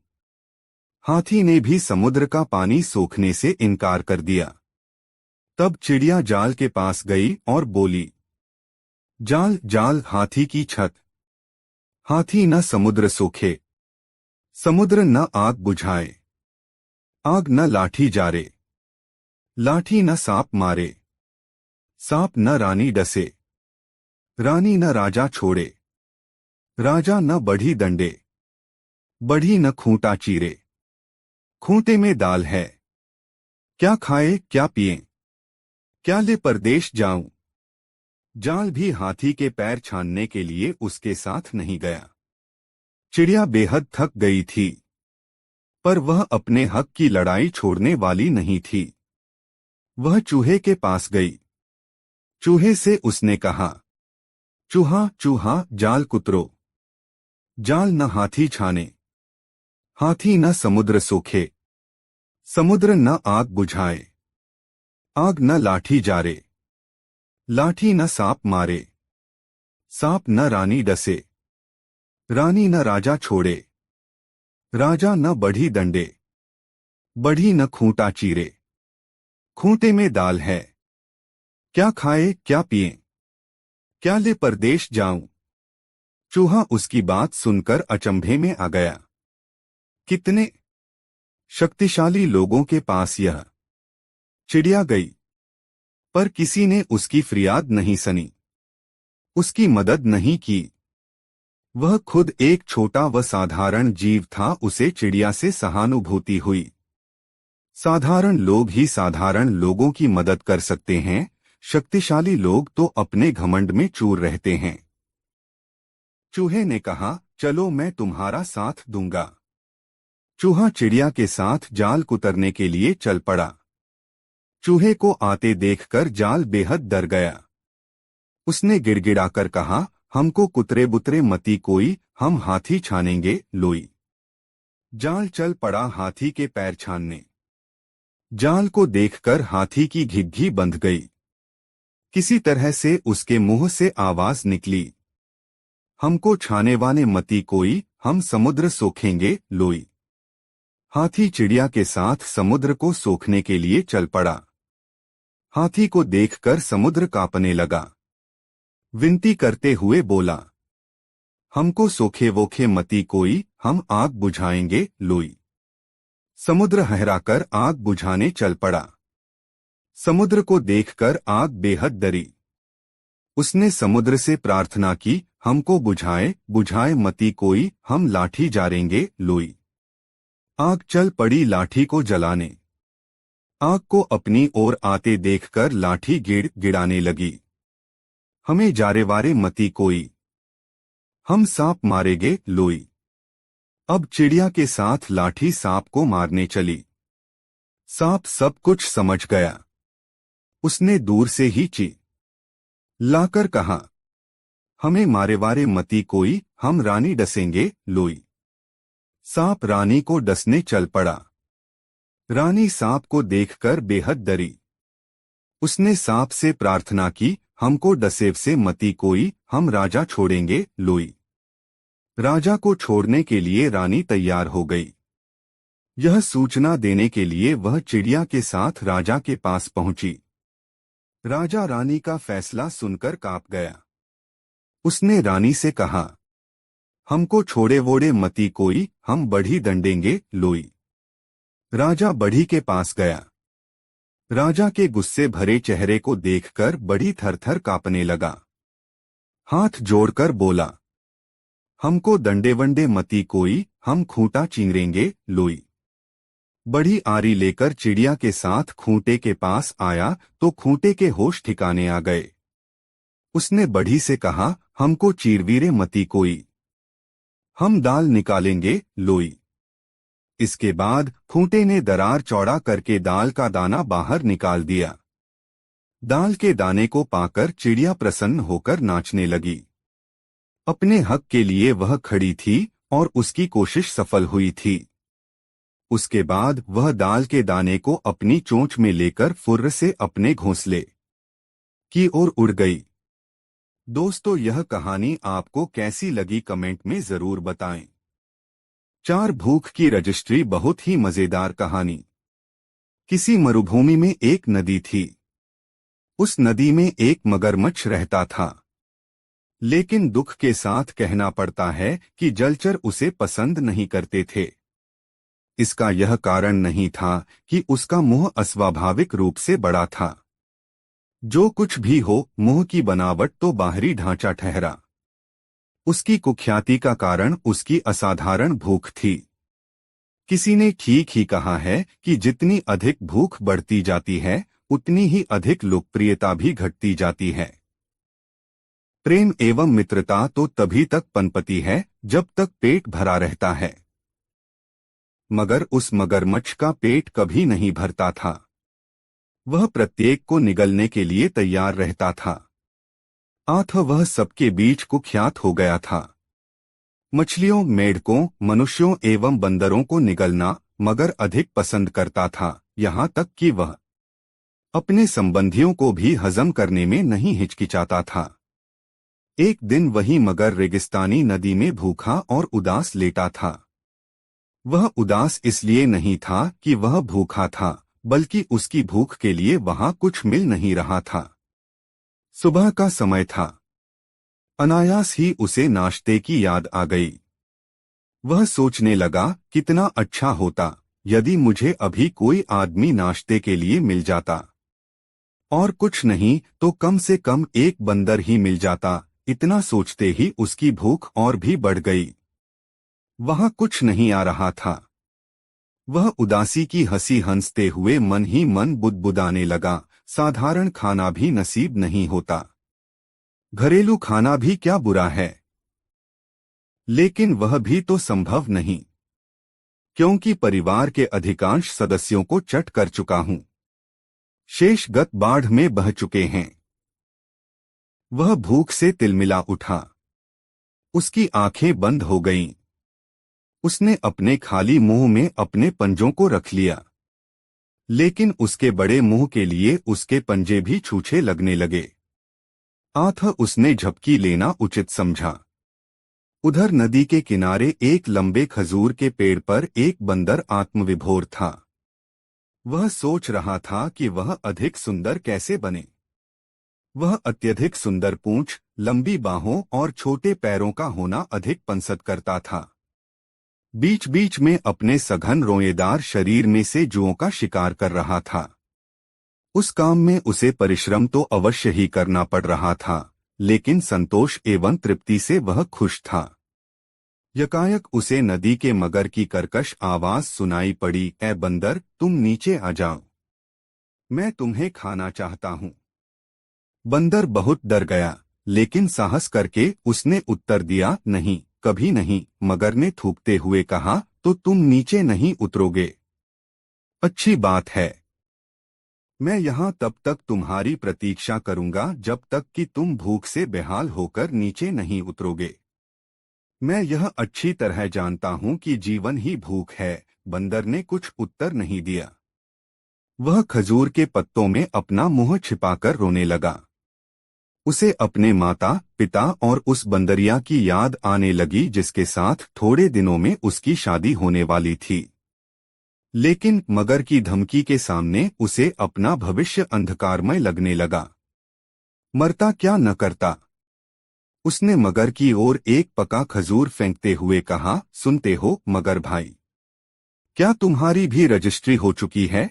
हाथी ने भी समुद्र का पानी सोखने से इनकार कर दिया। तब चिड़िया जाल के पास गई और बोली, जाल जाल हाथी की छत। हाथी न समुद्र सोखे, समुद्र न आग बुझाए, आग न लाठी जारे, लाठी न सांप मारे, सांप न रानी डसे, रानी न राजा छोड़े, राजा न बढ़ी दंडे, बढ़ी न खूंटा चीरे। खूंटे में दाल है, क्या खाए क्या पिए, क्या ले परदेश जाऊं। जाल भी हाथी के पैर छानने के लिए उसके साथ नहीं गया। चिड़िया बेहद थक गई थी, पर वह अपने हक की लड़ाई छोड़ने वाली नहीं थी। वह चूहे के पास गई। चूहे से उसने कहा, चूहा चूहा जाल कुतरो। जाल न हाथी छाने, हाथी न समुद्र सोखे, समुद्र न आग बुझाए, आग न लाठी जारे, लाठी न सांप मारे, सांप न रानी डसे, रानी न राजा छोड़े, राजा न बढ़ी दंडे, बढ़ी न खूंटा चीरे। खूंटे में दाल है, क्या खाए क्या पिए, क्या ले परदेश जाऊं। चूहा उसकी बात सुनकर अचंभे में आ गया। कितने शक्तिशाली लोगों के पास यह चिड़िया गई, पर किसी ने उसकी फरियाद नहीं सुनी, उसकी मदद नहीं की। वह खुद एक छोटा व साधारण जीव था। उसे चिड़िया से सहानुभूति हुई। साधारण लोग ही साधारण लोगों की मदद कर सकते हैं, शक्तिशाली लोग तो अपने घमंड में चूर रहते हैं। चूहे ने कहा, चलो मैं तुम्हारा साथ दूंगा। चूहा चिड़िया के साथ जाल कुतरने के लिए चल पड़ा। चूहे को आते देखकर जाल बेहद डर गया। उसने गिड़गिड़ाकर कहा, हमको कुतरे बुतरे मती कोई, हम हाथी छानेंगे लोई। जाल चल पड़ा हाथी के पैर छानने। जाल को देखकर हाथी की घिघी बंध गई। किसी तरह से उसके मुंह से आवाज निकली, हमको छाने वाने मती कोई, हम समुद्र सोखेंगे लोई। हाथी चिड़िया के साथ समुद्र को सोखने के लिए चल पड़ा। हाथी को देखकर समुद्र कांपने लगा। विनती करते हुए बोला, हमको सोखे वोखे मती कोई, हम आग बुझाएंगे लोई। समुद्र हहराकर आग बुझाने चल पड़ा। समुद्र को देखकर आग बेहद डरी। उसने समुद्र से प्रार्थना की, हमको बुझाए बुझाए मती कोई, हम लाठी जारेंगे लोई। आग चल पड़ी लाठी को जलाने। आग को अपनी ओर आते देखकर लाठी गिड़ गिड़ाने लगी। हमें जारेवारे मती कोई, हम सांप मारेंगे लोई। अब चिड़िया के साथ लाठी सांप को मारने चली। सांप सब कुछ समझ गया। उसने दूर से ही लाकर कहा, हमें मारेवारे मती कोई, हम रानी डसेंगे लोई। सांप रानी को डसने चल पड़ा। रानी सांप को देखकर बेहद डरी। उसने सांप से प्रार्थना की, हमको डसेव से मती कोई, हम राजा छोड़ेंगे लोई। राजा को छोड़ने के लिए रानी तैयार हो गई। यह सूचना देने के लिए वह चिड़िया के साथ राजा के पास पहुंची। राजा रानी का फैसला सुनकर कांप गया। उसने रानी से कहा, हमको छोड़े वोड़े मती कोई, हम बढ़ी दंडेंगे लोई। राजा बढ़ी के पास गया। राजा के गुस्से भरे चेहरे को देखकर बढ़ी थरथर कांपने लगा। हाथ जोड़कर बोला, हमको दंडे वंडे मती कोई, हम खूंटा चींगरेंगे लोई। बढ़ी आरी लेकर चिड़िया के साथ खूंटे के पास आया तो खूंटे के होश ठिकाने आ गए। उसने बढ़ी से कहा, हमको चीरवीरे मती कोई, हम दाल निकालेंगे लोई। इसके बाद खूंटे ने दरार चौड़ा करके दाल का दाना बाहर निकाल दिया। दाल के दाने को पाकर चिड़िया प्रसन्न होकर नाचने लगी। अपने हक के लिए वह खड़ी थी और उसकी कोशिश सफल हुई थी। उसके बाद वह दाल के दाने को अपनी चोंच में लेकर फुर्र से अपने घोंसले की ओर उड़ गई। दोस्तों, यह कहानी आपको कैसी लगी कमेंट में जरूर बताएं। 4 भूख की रजिस्ट्री बहुत ही मजेदार कहानी। किसी मरुभूमि में एक नदी थी। उस नदी में एक मगरमच्छ रहता था। लेकिन दुख के साथ कहना पड़ता है कि जलचर उसे पसंद नहीं करते थे। इसका यह कारण नहीं था कि उसका मुंह अस्वाभाविक रूप से बड़ा था। जो कुछ भी हो, मुंह की बनावट तो बाहरी ढांचा ठहरा। उसकी कुख्याति का कारण उसकी असाधारण भूख थी। किसी ने ठीक ही कहा है कि जितनी अधिक भूख बढ़ती जाती है, उतनी ही अधिक लोकप्रियता भी घटती जाती है। प्रेम एवं मित्रता तो तभी तक पनपती है जब तक पेट भरा रहता है। मगर उस मगरमच्छ का पेट कभी नहीं भरता था। वह प्रत्येक को निगलने के लिए तैयार रहता था। अतः वह सबके बीच कुख्यात हो गया था। मछलियों, मेंढकों, मनुष्यों एवं बंदरों को निगलना मगर अधिक पसंद करता था, यहाँ तक कि वह अपने संबंधियों को भी हजम करने में नहीं हिचकिचाता था। एक दिन वही मगर रेगिस्तानी नदी में भूखा और उदास लेटा था। वह उदास इसलिए नहीं था कि वह भूखा था, बल्कि उसकी भूख के लिए वहां कुछ मिल नहीं रहा था। सुबह का समय था। अनायास ही उसे नाश्ते की याद आ गई। वह सोचने लगा, कितना अच्छा होता यदि मुझे अभी कोई आदमी नाश्ते के लिए मिल जाता। और कुछ नहीं तो कम से कम एक बंदर ही मिल जाता। इतना सोचते ही उसकी भूख और भी बढ़ गई। वहां कुछ नहीं आ रहा था। वह उदासी की हंसी हंसते हुए मन ही मन बुदबुदाने लगा, साधारण खाना भी नसीब नहीं होता। घरेलू खाना भी क्या बुरा है। लेकिन वह भी तो संभव नहीं, क्योंकि परिवार के अधिकांश सदस्यों को चट कर चुका हूं। शेष गत बाढ़ में बह चुके हैं। वह भूख से तिलमिला उठा। उसकी आंखें बंद हो गईं। उसने अपने खाली मुंह में अपने पंजों को रख लिया, लेकिन उसके बड़े मुंह के लिए उसके पंजे भी छूछे लगने लगे। अतः उसने झपकी लेना उचित समझा। उधर नदी के किनारे एक लंबे खजूर के पेड़ पर एक बंदर आत्मविभोर था। वह सोच रहा था कि वह अधिक सुंदर कैसे बने। वह अत्यधिक सुंदर पूंछ, लंबी बाहों और छोटे पैरों का होना अधिक पंसद करता था। बीच बीच में अपने सघन रोएदार शरीर में से जुओं का शिकार कर रहा था। उस काम में उसे परिश्रम तो अवश्य ही करना पड़ रहा था, लेकिन संतोष एवं तृप्ति से वह खुश था। यकायक उसे नदी के मगर की कर्कश आवाज सुनाई पड़ी, ए बंदर, तुम नीचे आ जाओ, मैं तुम्हें खाना चाहता हूँ। बंदर बहुत डर गया, लेकिन साहस करके उसने उत्तर दिया, नहीं, कभी नहीं। मगर ने थूकते हुए कहा, तो तुम नीचे नहीं उतरोगे। अच्छी बात है, मैं यहाँ तब तक तुम्हारी प्रतीक्षा करूंगा जब तक कि तुम भूख से बेहाल होकर नीचे नहीं उतरोगे। मैं यह अच्छी तरह जानता हूँ कि जीवन ही भूख है। बंदर ने कुछ उत्तर नहीं दिया। वह खजूर के पत्तों में अपना मुंह छिपाकर रोने लगा। उसे अपने माता पिता और उस बंदरिया की याद आने लगी जिसके साथ थोड़े दिनों में उसकी शादी होने वाली थी। लेकिन मगर की धमकी के सामने उसे अपना भविष्य अंधकारमय लगने लगा। मरता क्या न करता। उसने मगर की ओर एक पका खजूर फेंकते हुए कहा, सुनते हो मगर भाई, क्या तुम्हारी भी रजिस्ट्री हो चुकी है?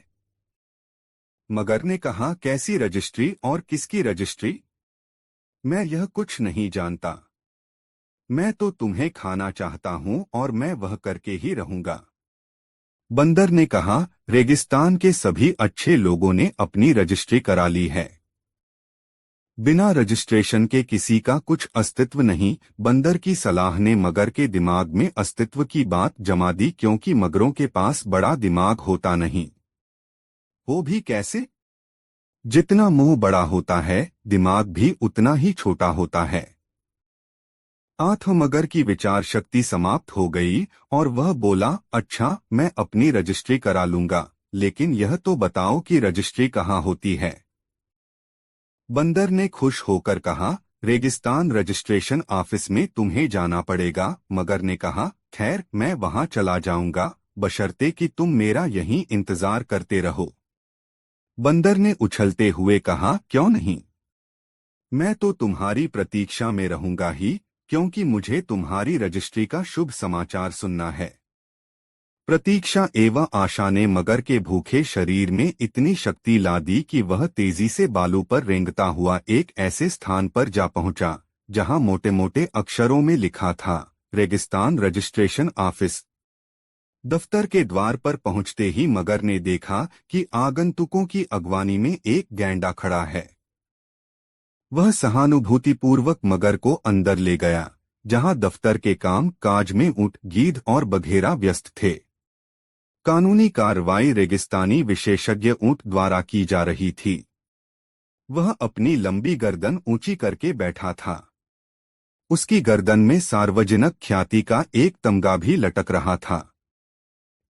मगर ने कहा, कैसी रजिस्ट्री और किसकी रजिस्ट्री? मैं यह कुछ नहीं जानता। मैं तो तुम्हें खाना चाहता हूं और मैं वह करके ही रहूंगा। बंदर ने कहा, रेगिस्तान के सभी अच्छे लोगों ने अपनी रजिस्ट्री करा ली है। बिना रजिस्ट्रेशन के किसी का कुछ अस्तित्व नहीं। बंदर की सलाह ने मगर के दिमाग में अस्तित्व की बात जमा दी, क्योंकि मगरों के पास बड़ा दिमाग होता नहीं। वो भी कैसे? जितना मुंह बड़ा होता है, दिमाग भी उतना ही छोटा होता है। आठ मगर की विचार शक्ति समाप्त हो गई और वह बोला, अच्छा मैं अपनी रजिस्ट्री करा लूंगा, लेकिन यह तो बताओ कि रजिस्ट्री कहाँ होती है। बंदर ने खुश होकर कहा, रेगिस्तान रजिस्ट्रेशन ऑफिस में तुम्हें जाना पड़ेगा। मगर ने कहा, खैर मैं वहां चला जाऊंगा, बशर्ते कि तुम मेरा यहीं इंतजार करते रहो। बंदर ने उछलते हुए कहा, क्यों नहीं, मैं तो तुम्हारी प्रतीक्षा में रहूंगा ही, क्योंकि मुझे तुम्हारी रजिस्ट्री का शुभ समाचार सुनना है। प्रतीक्षा एवं आशा ने मगर के भूखे शरीर में इतनी शक्ति ला दी कि वह तेजी से बालू पर रेंगता हुआ एक ऐसे स्थान पर जा पहुंचा जहां मोटे मोटे अक्षरों में लिखा था, रेगिस्तान रजिस्ट्रेशन ऑफिस। दफ्तर के द्वार पर पहुंचते ही मगर ने देखा कि आगंतुकों की अगवानी में एक गैंडा खड़ा है। वह सहानुभूतिपूर्वक मगर को अंदर ले गया, जहां दफ्तर के काम काज में ऊंट, गीध और बघेरा व्यस्त थे। कानूनी कार्रवाई रेगिस्तानी विशेषज्ञ ऊंट द्वारा की जा रही थी। वह अपनी लंबी गर्दन ऊंची करके बैठा था। उसकी गर्दन में सार्वजनिक ख्याति का एक तमगा भी लटक रहा था।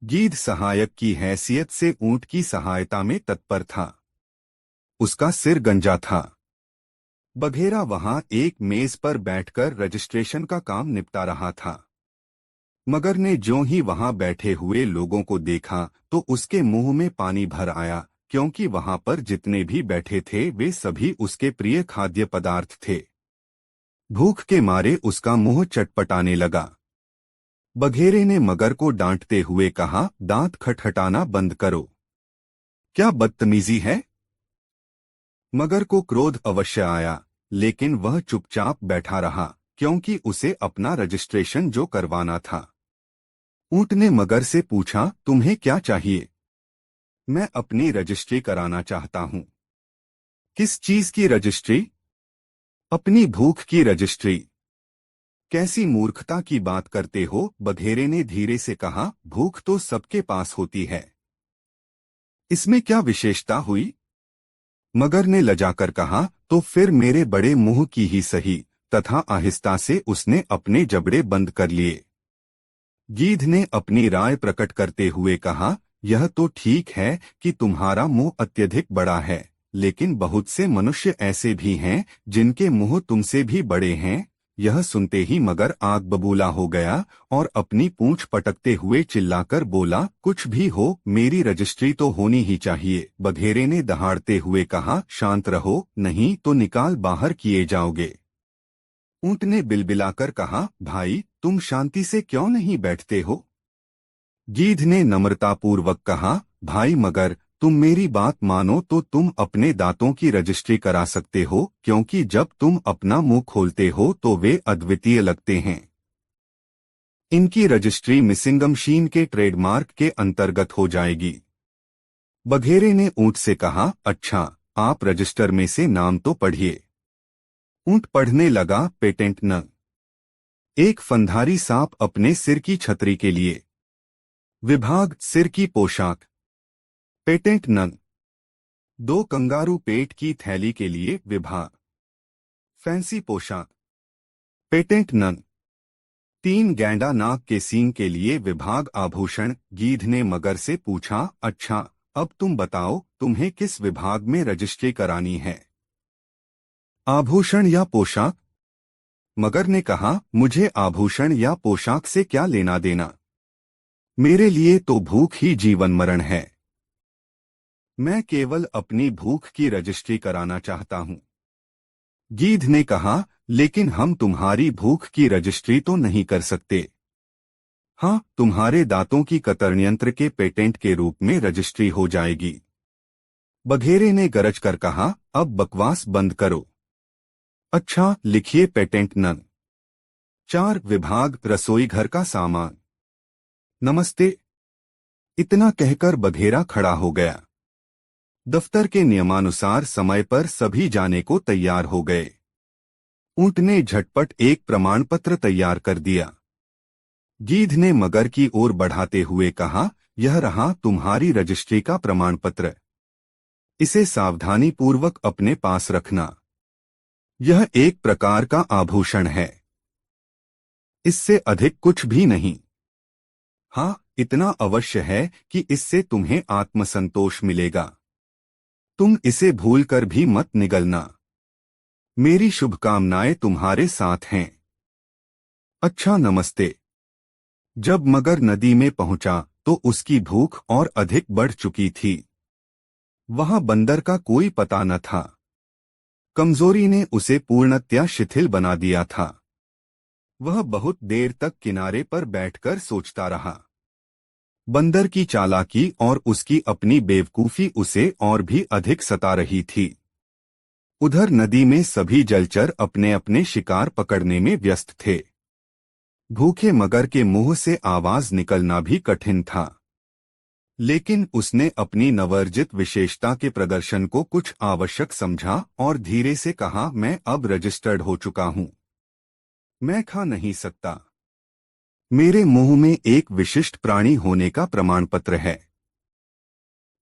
गीध सहायक की हैसियत से ऊंट की सहायता में तत्पर था। उसका सिर गंजा था। बघेरा वहां एक मेज पर बैठकर रजिस्ट्रेशन का काम निपटा रहा था। मगर ने ज्यों ही वहां बैठे हुए लोगों को देखा तो उसके मुंह में पानी भर आया, क्योंकि वहां पर जितने भी बैठे थे वे सभी उसके प्रिय खाद्य पदार्थ थे। भूख के मारे उसका मुंह चटपटाने लगा। बघेरे ने मगर को डांटते हुए कहा, दांत खटखटाना बंद करो। क्या बदतमीजी है? मगर को क्रोध अवश्य आया, लेकिन वह चुपचाप बैठा रहा, क्योंकि उसे अपना रजिस्ट्रेशन जो करवाना था। ऊंट ने मगर से पूछा, तुम्हें क्या चाहिए? मैं अपनी रजिस्ट्री कराना चाहता हूं। किस चीज की रजिस्ट्री? अपनी भूख की रजिस्ट्री। कैसी मूर्खता की बात करते हो? बघेरे ने धीरे से कहा, भूख तो सबके पास होती है, इसमें क्या विशेषता हुई? मगर ने लजाकर कहा, तो फिर मेरे बड़े मुंह की ही सही। तथा आहिस्ता से उसने अपने जबड़े बंद कर लिए। गीध ने अपनी राय प्रकट करते हुए कहा, यह तो ठीक है कि तुम्हारा मुंह अत्यधिक बड़ा है, लेकिन बहुत से मनुष्य ऐसे भी हैं जिनके मुंह तुमसे भी बड़े हैं। यह सुनते ही मगर आग बबूला हो गया और अपनी पूंछ पटकते हुए चिल्लाकर बोला, कुछ भी हो, मेरी रजिस्ट्री तो होनी ही चाहिए। बघेरे ने दहाड़ते हुए कहा, शांत रहो, नहीं तो निकाल बाहर किए जाओगे। ऊंट ने बिलबिलाकर कहा, भाई तुम शांति से क्यों नहीं बैठते हो? गीध ने नम्रतापूर्वक कहा, भाई मगर तुम मेरी बात मानो तो तुम अपने दांतों की रजिस्ट्री करा सकते हो, क्योंकि जब तुम अपना मुंह खोलते हो तो वे अद्वितीय लगते हैं। इनकी रजिस्ट्री मिसिंगमशीन के ट्रेडमार्क के अंतर्गत हो जाएगी। बघेरे ने ऊंट से कहा, अच्छा आप रजिस्टर में से नाम तो पढ़िए। ऊंट पढ़ने लगा, पेटेंट न। एक फंधारी सांप अपने सिर की छतरी के लिए। विभाग, सिर की पोशाक। Patent none. दो कंगारू पेट की थैली के लिए। विभाग, फैंसी पोशाक। Patent none. तीन गैंडा नाक के सींग के लिए। विभाग, आभूषण। गीध ने मगर से पूछा, अच्छा अब तुम बताओ तुम्हें किस विभाग में रजिस्ट्री करानी है, आभूषण या पोशाक? मगर ने कहा, मुझे आभूषण या पोशाक से क्या लेना देना, मेरे लिए तो भूख ही जीवन मरण है। मैं केवल अपनी भूख की रजिस्ट्री कराना चाहता हूं। गीध ने कहा, लेकिन हम तुम्हारी भूख की रजिस्ट्री तो नहीं कर सकते। हाँ, तुम्हारे दांतों की कतर यंत्र के पेटेंट के रूप में रजिस्ट्री हो जाएगी। बघेरे ने गरज कर कहा, अब बकवास बंद करो। अच्छा, लिखिए पेटेंट नंबर 4, विभाग रसोई घर का सामान। नमस्ते। इतना कहकर बघेरा खड़ा हो गया। दफ्तर के नियमानुसार समय पर सभी जाने को तैयार हो गए। ऊंट ने झटपट एक प्रमाण पत्र तैयार कर दिया। गीध ने मगर की ओर बढ़ाते हुए कहा, यह रहा तुम्हारी रजिस्ट्री का प्रमाण पत्र। इसे सावधानी पूर्वक अपने पास रखना। यह एक प्रकार का आभूषण है, इससे अधिक कुछ भी नहीं। हाँ, इतना अवश्य है कि इससे तुम्हें आत्मसंतोष मिलेगा। तुम इसे भूलकर भी मत निगलना। मेरी शुभकामनाएं तुम्हारे साथ हैं। अच्छा, नमस्ते। जब मगर नदी में पहुंचा तो उसकी भूख और अधिक बढ़ चुकी थी। वहां बंदर का कोई पता न था। कमजोरी ने उसे पूर्णतया शिथिल बना दिया था। वह बहुत देर तक किनारे पर बैठकर सोचता रहा। बंदर की चालाकी और उसकी अपनी बेवकूफी उसे और भी अधिक सता रही थी। उधर नदी में सभी जलचर अपने अपने शिकार पकड़ने में व्यस्त थे। भूखे मगर के मुंह से आवाज निकलना भी कठिन था। लेकिन उसने अपनी नवर्जित विशेषता के प्रदर्शन को कुछ आवश्यक समझा और धीरे से कहा, मैं अब रजिस्टर्ड हो चुका हूं। मैं खा नहीं सकता। मेरे मुंह में एक विशिष्ट प्राणी होने का प्रमाण पत्र है।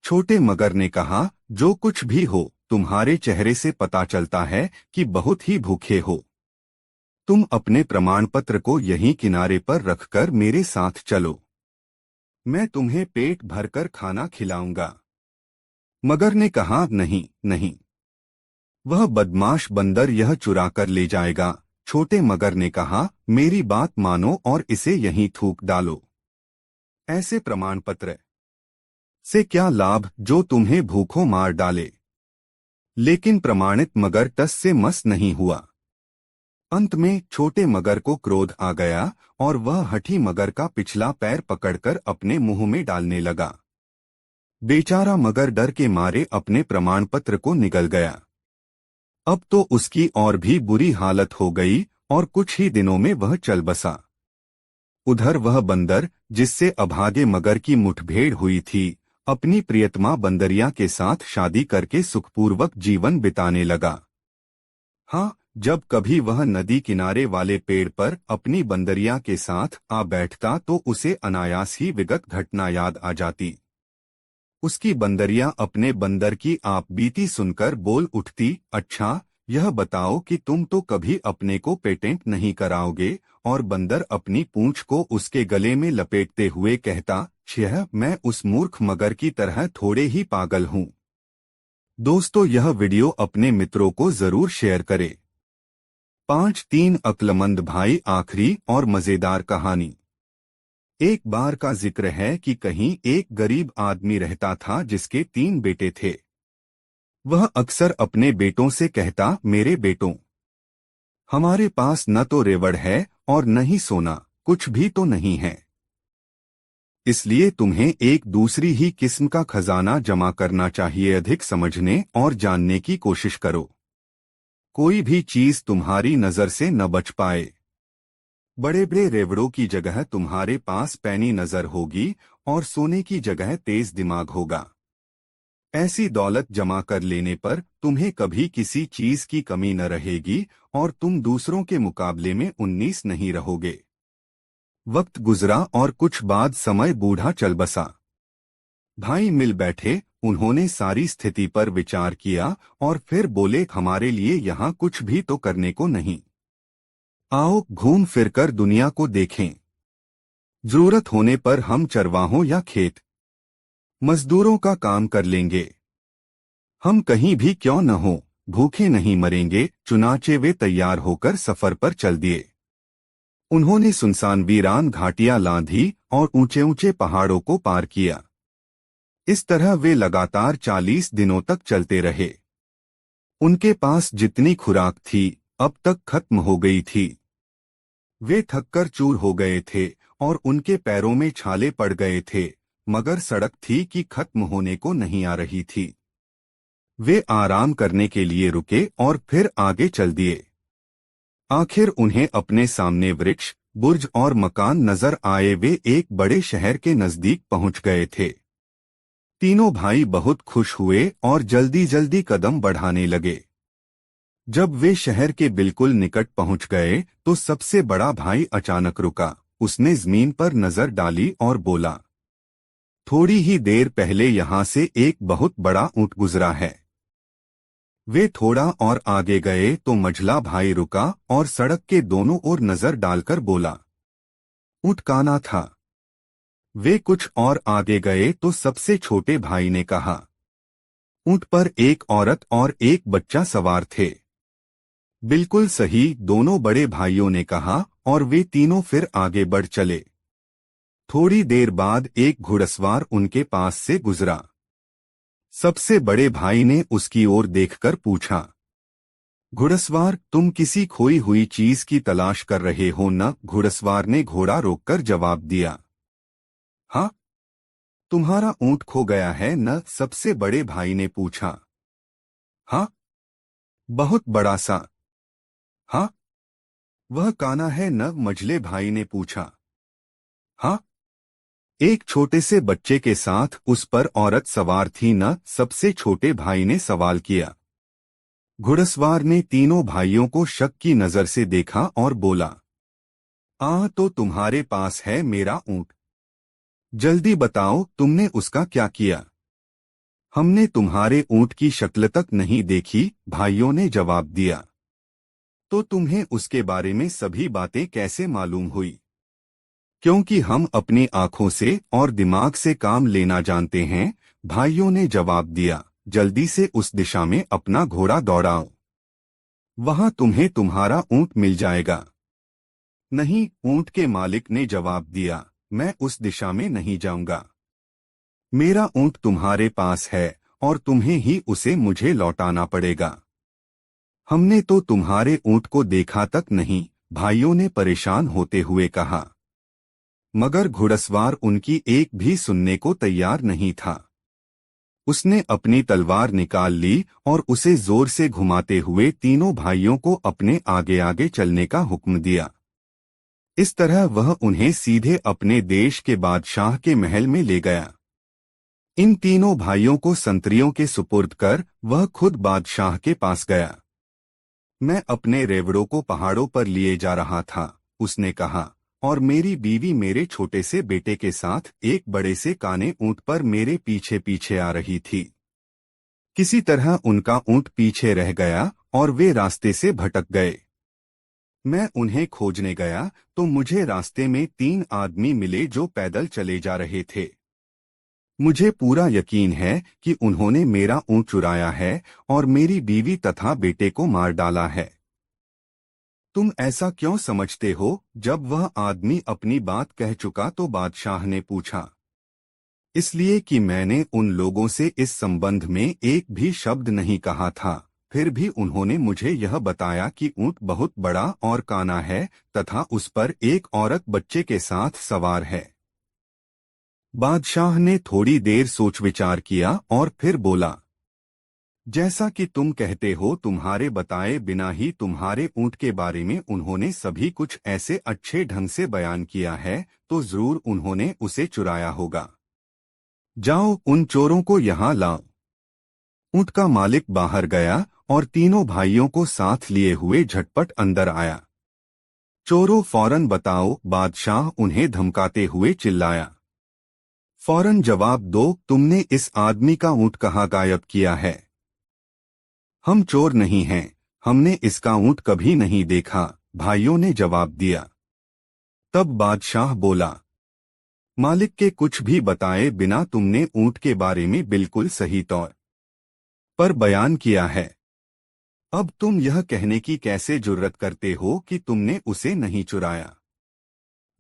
छोटे मगर ने कहा, जो कुछ भी हो, तुम्हारे चेहरे से पता चलता है कि बहुत ही भूखे हो। तुम अपने प्रमाण पत्र को यहीं किनारे पर रखकर मेरे साथ चलो। मैं तुम्हें पेट भरकर खाना खिलाऊंगा। मगर ने कहा, नहीं नहीं, वह बदमाश बंदर यह चुरा कर ले जाएगा। छोटे मगर ने कहा, मेरी बात मानो और इसे यहीं थूक डालो। ऐसे प्रमाण पत्र से क्या लाभ जो तुम्हें भूखों मार डाले। लेकिन प्रमाणित मगर टस से मस नहीं हुआ। अंत में छोटे मगर को क्रोध आ गया और वह हठी मगर का पिछला पैर पकड़कर अपने मुंह में डालने लगा। बेचारा मगर डर के मारे अपने प्रमाण पत्र को निगल गया। अब तो उसकी और भी बुरी हालत हो गई और कुछ ही दिनों में वह चल बसा। उधर वह बंदर, जिससे अभागे मगर की मुठभेड़ हुई थी, अपनी प्रियतमा बंदरिया के साथ शादी करके सुखपूर्वक जीवन बिताने लगा। हाँ, जब कभी वह नदी किनारे वाले पेड़ पर अपनी बंदरिया के साथ आ बैठता तो उसे अनायास ही विगत घटना याद आ जाती। उसकी बंदरिया अपने बंदर की आप बीती सुनकर बोल उठती, अच्छा, यह बताओ कि तुम तो कभी अपने को पेटेंट नहीं कराओगे। और बंदर अपनी पूंछ को उसके गले में लपेटते हुए कहता, छह, मैं उस मूर्ख मगर की तरह थोड़े ही पागल हूँ। दोस्तों, यह वीडियो अपने मित्रों को जरूर शेयर करें। 5-3 अक्लमंद भाई, आखिरी और मजेदार कहानी। एक बार का जिक्र है कि कहीं एक गरीब आदमी रहता था जिसके 3 बेटे थे। वह अक्सर अपने बेटों से कहता, मेरे बेटों, हमारे पास न तो रेवड़ है और न ही सोना, कुछ भी तो नहीं है। इसलिए तुम्हें एक दूसरी ही किस्म का खजाना जमा करना चाहिए। अधिक समझने और जानने की कोशिश करो। कोई भी चीज तुम्हारी नजर से न बच पाए। बड़े बड़े रेवड़ों की जगह तुम्हारे पास पैनी नजर होगी और सोने की जगह तेज दिमाग होगा। ऐसी दौलत जमा कर लेने पर तुम्हें कभी किसी चीज की कमी न रहेगी और तुम दूसरों के मुकाबले में 19 नहीं रहोगे। वक्त गुजरा और कुछ बाद समय बूढ़ा चल बसा। भाई मिल बैठे, उन्होंने सारी स्थिति पर विचार किया और फिर बोले, हमारे लिए यहाँ कुछ भी तो करने को नहीं। आओ घूम फिरकर दुनिया को देखें। जरूरत होने पर हम चरवाहों या खेत मजदूरों का काम कर लेंगे। हम कहीं भी क्यों न हो, भूखे नहीं मरेंगे। चुनाचे वे तैयार होकर सफर पर चल दिए। उन्होंने सुनसान वीरान घाटियां लांघी और ऊंचे ऊंचे पहाड़ों को पार किया। इस तरह वे लगातार 40 दिनों तक चलते रहे। उनके पास जितनी खुराक थी अब तक खत्म हो गई थी। वे थककर चूर हो गए थे और उनके पैरों में छाले पड़ गए थे, मगर सड़क थी कि खत्म होने को नहीं आ रही थी। वे आराम करने के लिए रुके और फिर आगे चल दिए। आखिर उन्हें अपने सामने वृक्ष, बुर्ज और मकान नजर आए। वे एक बड़े शहर के नजदीक पहुंच गए थे। तीनों भाई बहुत खुश हुए और जल्दी जल्दी कदम बढ़ाने लगे। जब वे शहर के बिल्कुल निकट पहुंच गए तो सबसे बड़ा भाई अचानक रुका। उसने जमीन पर नजर डाली और बोला, थोड़ी ही देर पहले यहाँ से एक बहुत बड़ा ऊंट गुजरा है। वे थोड़ा और आगे गए तो मझला भाई रुका और सड़क के दोनों ओर नजर डालकर बोला, ऊंट काना था। वे कुछ और आगे गए तो सबसे छोटे भाई ने कहा, ऊंट पर एक औरत और एक बच्चा सवार थे। बिल्कुल सही, दोनों बड़े भाइयों ने कहा और वे तीनों फिर आगे बढ़ चले। थोड़ी देर बाद एक घुड़सवार उनके पास से गुजरा। सबसे बड़े भाई ने उसकी ओर देखकर पूछा, घुड़सवार, तुम किसी खोई हुई चीज की तलाश कर रहे हो न? घुड़सवार ने घोड़ा रोककर जवाब दिया, हाँ। तुम्हारा ऊंट खो गया है न? सबसे बड़े भाई ने पूछा। हाँ। बहुत बड़ा सा? हाँ। वह काना है न? मझले भाई ने पूछा। हाँ। एक छोटे से बच्चे के साथ उस पर औरत सवार थी न? सबसे छोटे भाई ने सवाल किया। घुड़सवार ने तीनों भाइयों को शक की नजर से देखा और बोला, तो तुम्हारे पास है मेरा ऊंट। जल्दी बताओ, तुमने उसका क्या किया? हमने तुम्हारे ऊंट की शक्ल तक नहीं देखी, भाइयों ने जवाब दिया। तो तुम्हें उसके बारे में सभी बातें कैसे मालूम हुई? क्योंकि हम अपनी आंखों से और दिमाग से काम लेना जानते हैं, भाइयों ने जवाब दिया। जल्दी से उस दिशा में अपना घोड़ा दौड़ाओ, वहां तुम्हें तुम्हारा ऊंट मिल जाएगा। नहीं, ऊंट के मालिक ने जवाब दिया, मैं उस दिशा में नहीं जाऊंगा। मेरा ऊंट तुम्हारे पास है और तुम्हें ही उसे मुझे लौटाना पड़ेगा। हमने तो तुम्हारे ऊंट को देखा तक नहीं, भाइयों ने परेशान होते हुए कहा। मगर घुड़सवार उनकी एक भी सुनने को तैयार नहीं था। उसने अपनी तलवार निकाल ली और उसे जोर से घुमाते हुए तीनों भाइयों को अपने आगे आगे चलने का हुक्म दिया। इस तरह वह उन्हें सीधे अपने देश के बादशाह के महल में ले गया। इन तीनों भाइयों को संतरियों के सुपुर्द कर वह खुद बादशाह के पास गया। मैं अपने रेवड़ों को पहाड़ों पर लिए जा रहा था, उसने कहा, और मेरी बीवी मेरे छोटे से बेटे के साथ एक बड़े से काने ऊंट पर मेरे पीछे पीछे आ रही थी। किसी तरह उनका ऊंट पीछे रह गया और वे रास्ते से भटक गए। मैं उन्हें खोजने गया तो मुझे रास्ते में 3 आदमी मिले जो पैदल चले जा रहे थे। मुझे पूरा यकीन है कि उन्होंने मेरा ऊंट चुराया है और मेरी बीवी तथा बेटे को मार डाला है। तुम ऐसा क्यों समझते हो? जब वह आदमी अपनी बात कह चुका तो बादशाह ने पूछा। इसलिए कि मैंने उन लोगों से इस संबंध में एक भी शब्द नहीं कहा था, फिर भी उन्होंने मुझे यह बताया कि ऊंट बहुत बड़ा और काना है तथा उस पर एक औरत बच्चे के साथ सवार है। बादशाह ने थोड़ी देर सोच विचार किया और फिर बोला, जैसा कि तुम कहते हो, तुम्हारे बताए बिना ही तुम्हारे ऊंट के बारे में उन्होंने सभी कुछ ऐसे अच्छे ढंग से बयान किया है, तो जरूर उन्होंने उसे चुराया होगा। जाओ, उन चोरों को यहाँ लाओ। ऊंट का मालिक बाहर गया और तीनों भाइयों को साथ लिए हुए झटपट अंदर आया। चोरों, फौरन बताओ, बादशाह उन्हें धमकाते हुए चिल्लाया। फौरन जवाब दो, तुमने इस आदमी का ऊंट कहाँ गायब किया है? हम चोर नहीं हैं, हमने इसका ऊंट कभी नहीं देखा, भाइयों ने जवाब दिया। तब बादशाह बोला, मालिक के कुछ भी बताए बिना तुमने ऊंट के बारे में बिल्कुल सही तौर पर बयान किया है। अब तुम यह कहने की कैसे जुर्रत करते हो कि तुमने उसे नहीं चुराया?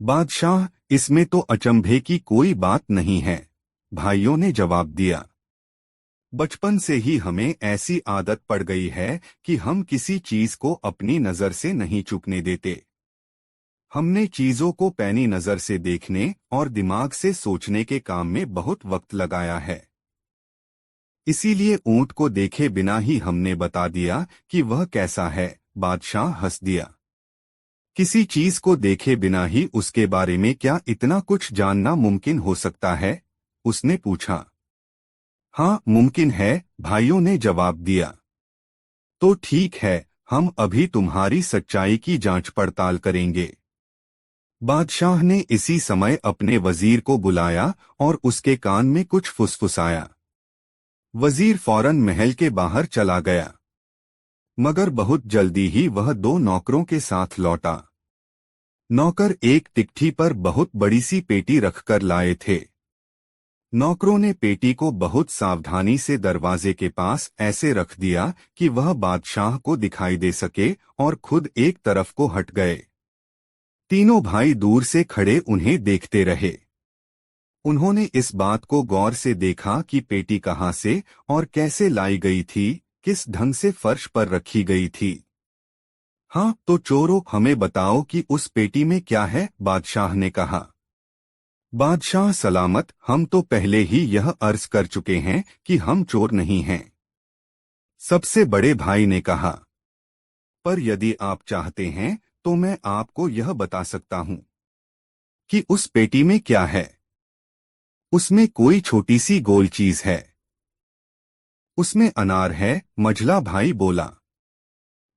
बादशाह, इसमें तो अचंभे की कोई बात नहीं है, भाइयों ने जवाब दिया। बचपन से ही हमें ऐसी आदत पड़ गई है कि हम किसी चीज को अपनी नजर से नहीं चूकने देते। हमने चीजों को पैनी नजर से देखने और दिमाग से सोचने के काम में बहुत वक्त लगाया है। इसीलिए ऊंट को देखे बिना ही हमने बता दिया कि वह कैसा है। बादशाह हंस दिया। किसी चीज को देखे बिना ही उसके बारे में क्या इतना कुछ जानना मुमकिन हो सकता है? उसने पूछा। हाँ, मुमकिन है, भाइयों ने जवाब दिया। तो ठीक है, हम अभी तुम्हारी सच्चाई की जांच पड़ताल करेंगे। बादशाह ने इसी समय अपने वजीर को बुलाया और उसके कान में कुछ फुसफुसाया। वजीर फौरन महल के बाहर चला गया, मगर बहुत जल्दी ही वह दो नौकरों के साथ लौटा। नौकर एक तिकठी पर बहुत बड़ी सी पेटी रखकर लाए थे। नौकरों ने पेटी को बहुत सावधानी से दरवाजे के पास ऐसे रख दिया कि वह बादशाह को दिखाई दे सके और खुद एक तरफ को हट गए। तीनों भाई दूर से खड़े उन्हें देखते रहे। उन्होंने इस बात को गौर से देखा कि पेटी कहाँ से और कैसे लाई गई थी, किस ढंग से फर्श पर रखी गई थी। हाँ, तो चोरों, हमें बताओ कि उस पेटी में क्या है? बादशाह ने कहा। बादशाह सलामत, हम तो पहले ही यह अर्ज कर चुके हैं कि हम चोर नहीं हैं, सबसे बड़े भाई ने कहा। पर यदि आप चाहते हैं तो मैं आपको यह बता सकता हूं कि उस पेटी में क्या है। उसमें कोई छोटी सी गोल चीज है। उसमें अनार है, मझला भाई बोला।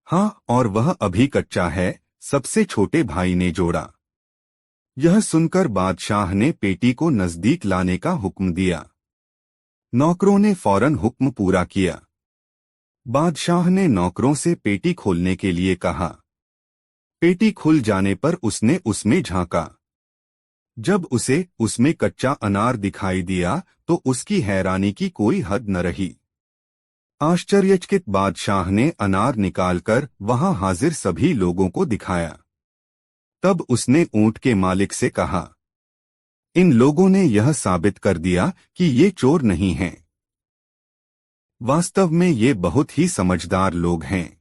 हाँ, और वह अभी कच्चा है, सबसे छोटे भाई ने जोड़ा। यह सुनकर बादशाह ने पेटी को नजदीक लाने का हुक्म दिया। नौकरों ने फौरन हुक्म पूरा किया। बादशाह ने नौकरों से पेटी खोलने के लिए कहा। पेटी खुल जाने पर उसने उसमें झांका। जब उसे उसमें कच्चा अनार दिखाई दिया तो उसकी हैरानी की कोई हद न रही। आश्चर्यचकित बादशाह ने अनार निकालकर वहां हाजिर सभी लोगों को दिखाया। तब उसने ऊंट के मालिक से कहा, इन लोगों ने यह साबित कर दिया कि ये चोर नहीं हैं। वास्तव में ये बहुत ही समझदार लोग हैं।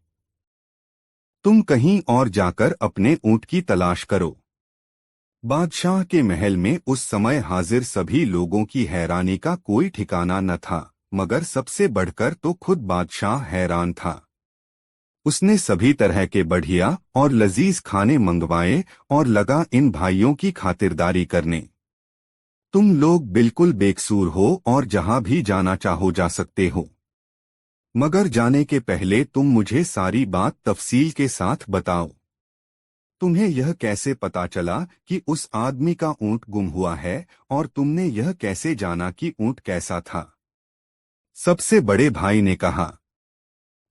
तुम कहीं और जाकर अपने ऊंट की तलाश करो। बादशाह के महल में उस समय हाजिर सभी लोगों की हैरानी का कोई ठिकाना न था, मगर सबसे बढ़कर तो खुद बादशाह हैरान था। उसने सभी तरह के बढ़िया और लजीज खाने मंगवाए और लगा इन भाइयों की खातिरदारी करने। तुम लोग बिल्कुल बेकसूर हो और जहां भी जाना चाहो जा सकते हो, मगर जाने के पहले तुम मुझे सारी बात तफसील के साथ बताओ। तुम्हें यह कैसे पता चला कि उस आदमी का ऊंट गुम हुआ है, और तुमने यह कैसे जाना कि ऊंट कैसा था? सबसे बड़े भाई ने कहा।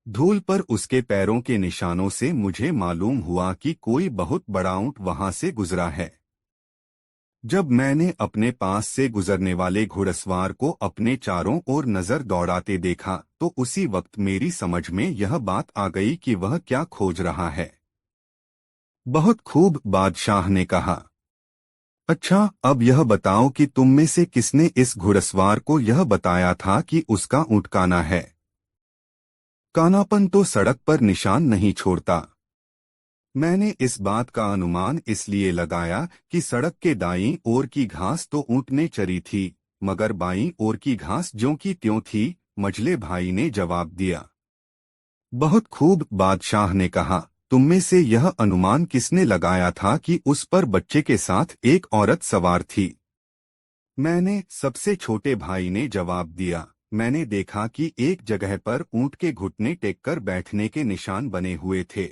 धूल पर उसके पैरों के निशानों से मुझे मालूम हुआ कि कोई बहुत बड़ा ऊंट वहां से गुजरा है। जब मैंने अपने पास से गुजरने वाले घुड़सवार को अपने चारों ओर नजर दौड़ाते देखा तो उसी वक्त मेरी समझ में यह बात आ गई कि वह क्या खोज रहा है। बहुत खूब, बादशाह ने कहा। अच्छा, अब यह बताओ कि तुम में से किसने इस घुड़सवार को यह बताया था कि उसका ऊंट काना है? कानापन तो सड़क पर निशान नहीं छोड़ता। मैंने इस बात का अनुमान इसलिए लगाया कि सड़क के दाईं ओर की घास तो ऊंट ने चरी थी, मगर बाईं ओर की घास ज्यों की त्यों थी, मझले भाई ने जवाब दिया। बहुत खूब, बादशाह ने कहा। तुम में से यह अनुमान किसने लगाया था कि उस पर बच्चे के साथ एक औरत सवार थी? मैंने, सबसे छोटे भाई ने जवाब दिया। मैंने देखा कि एक जगह पर ऊंट के घुटने टेककर बैठने के निशान बने हुए थे।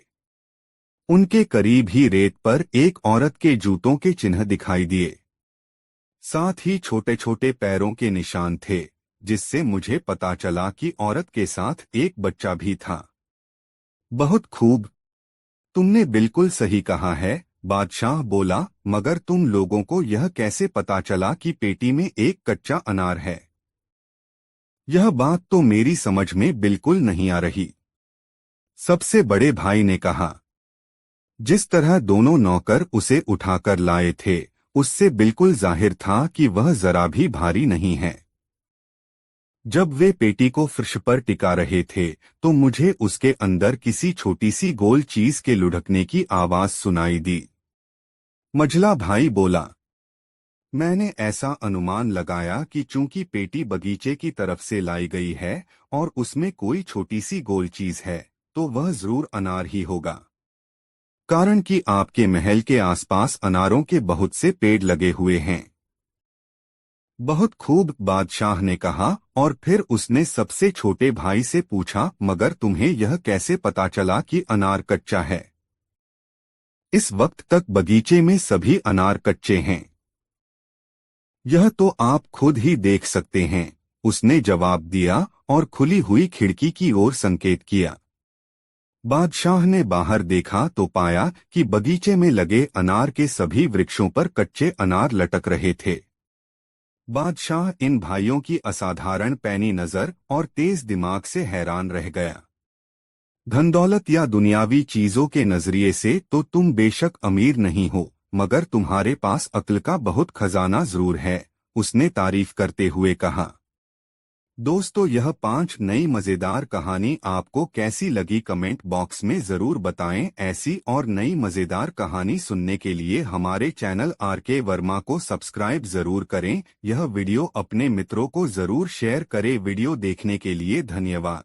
उनके करीब ही रेत पर एक औरत के जूतों के चिन्ह दिखाई दिए। साथ ही छोटे छोटे पैरों के निशान थे, जिससे मुझे पता चला कि औरत के साथ एक बच्चा भी था। बहुत खूब, तुमने बिल्कुल सही कहा है, बादशाह बोला, मगर तुम लोगों को यह कैसे पता चला कि पेटी में एक कच्चा अनार है? यह बात तो मेरी समझ में बिल्कुल नहीं आ रही। सबसे बड़े भाई ने कहा। जिस तरह दोनों नौकर उसे उठाकर लाए थे, उससे बिल्कुल जाहिर था कि वह जरा भी भारी नहीं है। जब वे पेटी को फर्श पर टिका रहे थे तो मुझे उसके अंदर किसी छोटी सी गोल चीज के लुढ़कने की आवाज सुनाई दी। मझला भाई बोला, मैंने ऐसा अनुमान लगाया कि चूंकि पेटी बगीचे की तरफ से लाई गई है और उसमें कोई छोटी सी गोल चीज है तो वह जरूर अनार ही होगा, कारण कि आपके महल के आसपास अनारों के बहुत से पेड़ लगे हुए हैं। बहुत खूब, बादशाह ने कहा, और फिर उसने सबसे छोटे भाई से पूछा, मगर तुम्हें यह कैसे पता चला कि अनार कच्चा है? इस वक्त तक बगीचे में सभी अनार कच्चे हैं। यह तो आप खुद ही देख सकते हैं, उसने जवाब दिया और खुली हुई खिड़की की ओर संकेत किया। बादशाह ने बाहर देखा तो पाया कि बगीचे में लगे अनार के सभी वृक्षों पर कच्चे अनार लटक रहे थे। बादशाह इन भाइयों की असाधारण पैनी नजर और तेज दिमाग से हैरान रह गया। धन दौलत या दुनियावी चीजों के नजरिए से तो तुम बेशक अमीर नहीं हो, मगर तुम्हारे पास अक्ल का बहुत खजाना जरूर है, उसने तारीफ करते हुए कहा। दोस्तों, यह 5 नई मजेदार कहानी आपको कैसी लगी कमेंट बॉक्स में जरूर बताएं। ऐसी और नई मजेदार कहानी सुनने के लिए हमारे चैनल आरके वर्मा को सब्सक्राइब जरूर करें। यह वीडियो अपने मित्रों को जरूर शेयर करें। वीडियो देखने के लिए धन्यवाद।